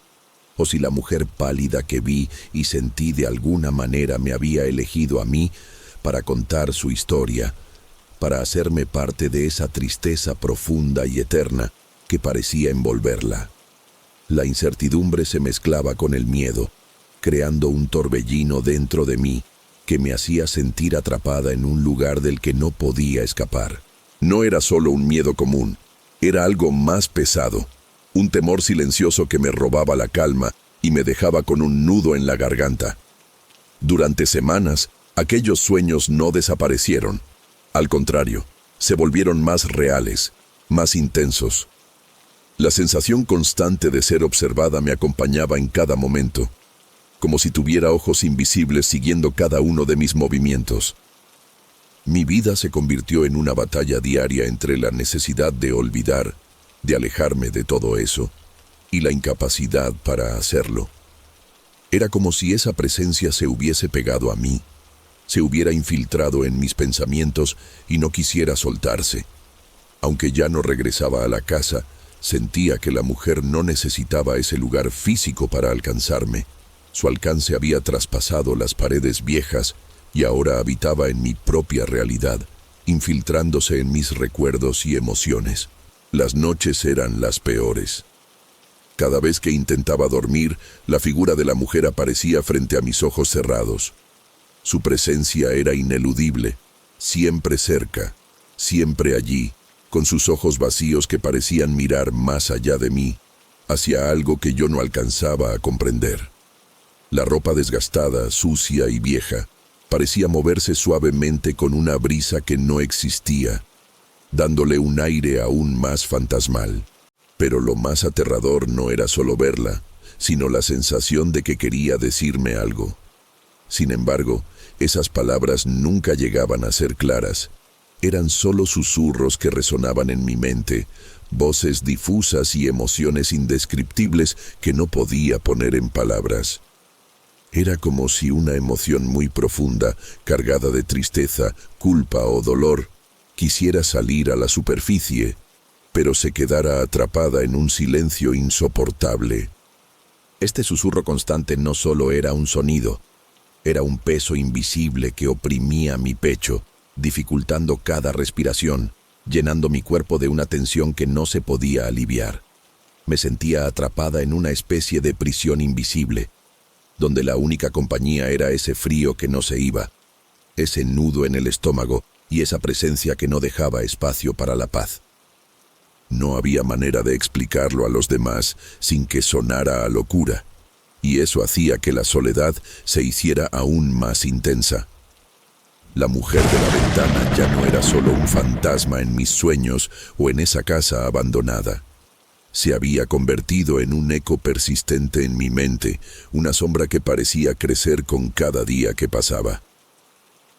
o si la mujer pálida que vi y sentí de alguna manera me había elegido a mí para contar su historia, para hacerme parte de esa tristeza profunda y eterna que parecía envolverla. La incertidumbre se mezclaba con el miedo, creando un torbellino dentro de mí que me hacía sentir atrapada en un lugar del que no podía escapar. No era solo un miedo común, era algo más pesado, un temor silencioso que me robaba la calma y me dejaba con un nudo en la garganta. Durante semanas, aquellos sueños no desaparecieron. Al contrario, se volvieron más reales, más intensos. La sensación constante de ser observada me acompañaba en cada momento, como si tuviera ojos invisibles siguiendo cada uno de mis movimientos. Mi vida se convirtió en una batalla diaria entre la necesidad de olvidar, de alejarme de todo eso, y la incapacidad para hacerlo. Era como si esa presencia se hubiese pegado a mí, se hubiera infiltrado en mis pensamientos y no quisiera soltarse. Aunque ya no regresaba a la casa, sentía que la mujer no necesitaba ese lugar físico para alcanzarme. Su alcance había traspasado las paredes viejas y ahora habitaba en mi propia realidad, infiltrándose en mis recuerdos y emociones. Las noches eran las peores. Cada vez que intentaba dormir, la figura de la mujer aparecía frente a mis ojos cerrados. Su presencia era ineludible, siempre cerca, siempre allí, con sus ojos vacíos que parecían mirar más allá de mí, hacia algo que yo no alcanzaba a comprender. La ropa desgastada, sucia y vieja, parecía moverse suavemente con una brisa que no existía, dándole un aire aún más fantasmal. Pero lo más aterrador no era solo verla, sino la sensación de que quería decirme algo. Sin embargo, esas palabras nunca llegaban a ser claras. Eran solo susurros que resonaban en mi mente, voces difusas y emociones indescriptibles que no podía poner en palabras. Era como si una emoción muy profunda, cargada de tristeza, culpa o dolor, quisiera salir a la superficie, pero se quedara atrapada en un silencio insoportable. Este susurro constante no solo era un sonido, era un peso invisible que oprimía mi pecho, dificultando cada respiración, llenando mi cuerpo de una tensión que no se podía aliviar. Me sentía atrapada en una especie de prisión invisible, donde la única compañía era ese frío que no se iba, ese nudo en el estómago y esa presencia que no dejaba espacio para la paz. No había manera de explicarlo a los demás sin que sonara a locura, y eso hacía que la soledad se hiciera aún más intensa. La mujer de la ventana ya no era solo un fantasma en mis sueños o en esa casa abandonada. Se había convertido en un eco persistente en mi mente, una sombra que parecía crecer con cada día que pasaba.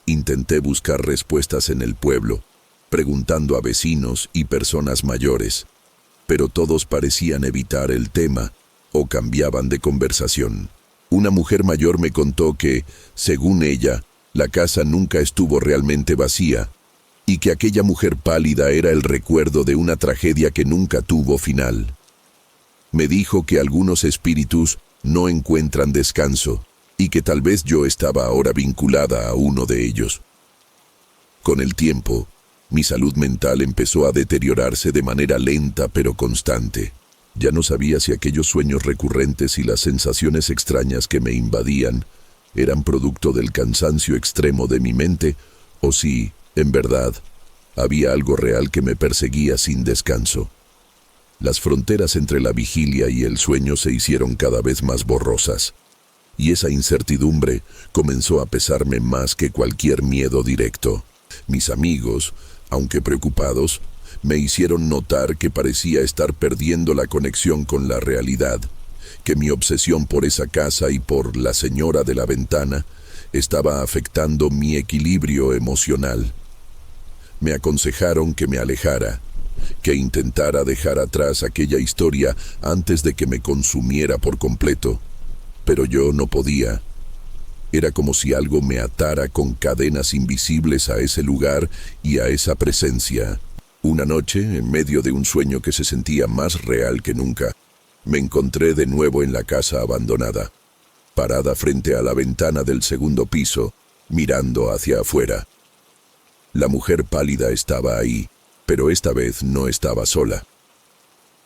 Intenté buscar respuestas en el pueblo, preguntando a vecinos y personas mayores, pero todos parecían evitar el tema o cambiaban de conversación. Una mujer mayor me contó que, según ella, la casa nunca estuvo realmente vacía y que aquella mujer pálida era el recuerdo de una tragedia que nunca tuvo final. Me dijo que algunos espíritus no encuentran descanso y que tal vez yo estaba ahora vinculada a uno de ellos. Con el tiempo, mi salud mental empezó a deteriorarse de manera lenta pero constante. Ya no sabía si aquellos sueños recurrentes y las sensaciones extrañas que me invadían eran producto del cansancio extremo de mi mente o si, en verdad, había algo real que me perseguía sin descanso. Las fronteras entre la vigilia y el sueño se hicieron cada vez más borrosas, y esa incertidumbre comenzó a pesarme más que cualquier miedo directo. Mis amigos, aunque preocupados, me hicieron notar que parecía estar perdiendo la conexión con la realidad, que mi obsesión por esa casa y por la señora de la ventana estaba afectando mi equilibrio emocional. Me aconsejaron que me alejara, que intentara dejar atrás aquella historia antes de que me consumiera por completo, pero yo no podía. Era como si algo me atara con cadenas invisibles a ese lugar y a esa presencia. Una noche, en medio de un sueño que se sentía más real que nunca, me encontré de nuevo en la casa abandonada, parada frente a la ventana del segundo piso, mirando hacia afuera. La mujer pálida estaba ahí, pero esta vez no estaba sola.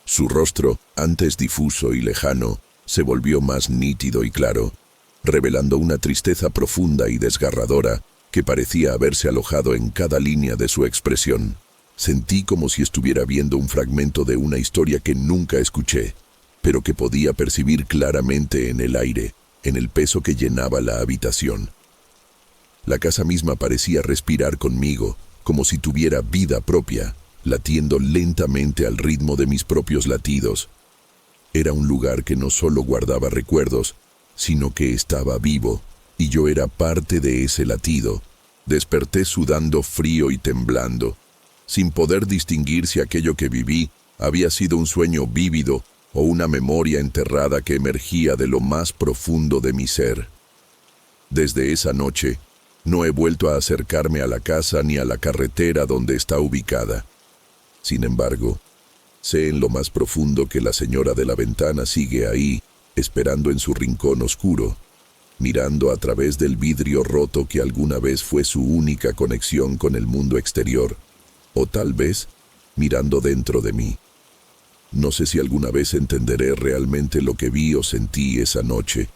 Su rostro, antes difuso y lejano, se volvió más nítido y claro, revelando una tristeza profunda y desgarradora que parecía haberse alojado en cada línea de su expresión. Sentí como si estuviera viendo un fragmento de una historia que nunca escuché, pero que podía percibir claramente en el aire, en el peso que llenaba la habitación. La casa misma parecía respirar conmigo, como si tuviera vida propia, latiendo lentamente al ritmo de mis propios latidos. Era un lugar que no solo guardaba recuerdos, sino que estaba vivo, y yo era parte de ese latido. Desperté sudando frío y temblando, sin poder distinguir si aquello que viví había sido un sueño vívido o una memoria enterrada que emergía de lo más profundo de mi ser. Desde esa noche, no he vuelto a acercarme a la casa ni a la carretera donde está ubicada. Sin embargo, sé en lo más profundo que la señora de la ventana sigue ahí, esperando en su rincón oscuro, mirando a través del vidrio roto que alguna vez fue su única conexión con el mundo exterior, o tal vez mirando dentro de mí. No sé si alguna vez entenderé realmente lo que vi o sentí esa noche,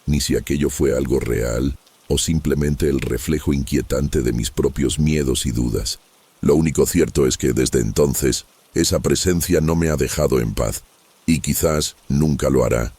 ni si aquello fue algo real o simplemente el reflejo inquietante de mis propios miedos y dudas. Lo único cierto es que desde entonces, esa presencia no me ha dejado en paz, y quizás nunca lo hará.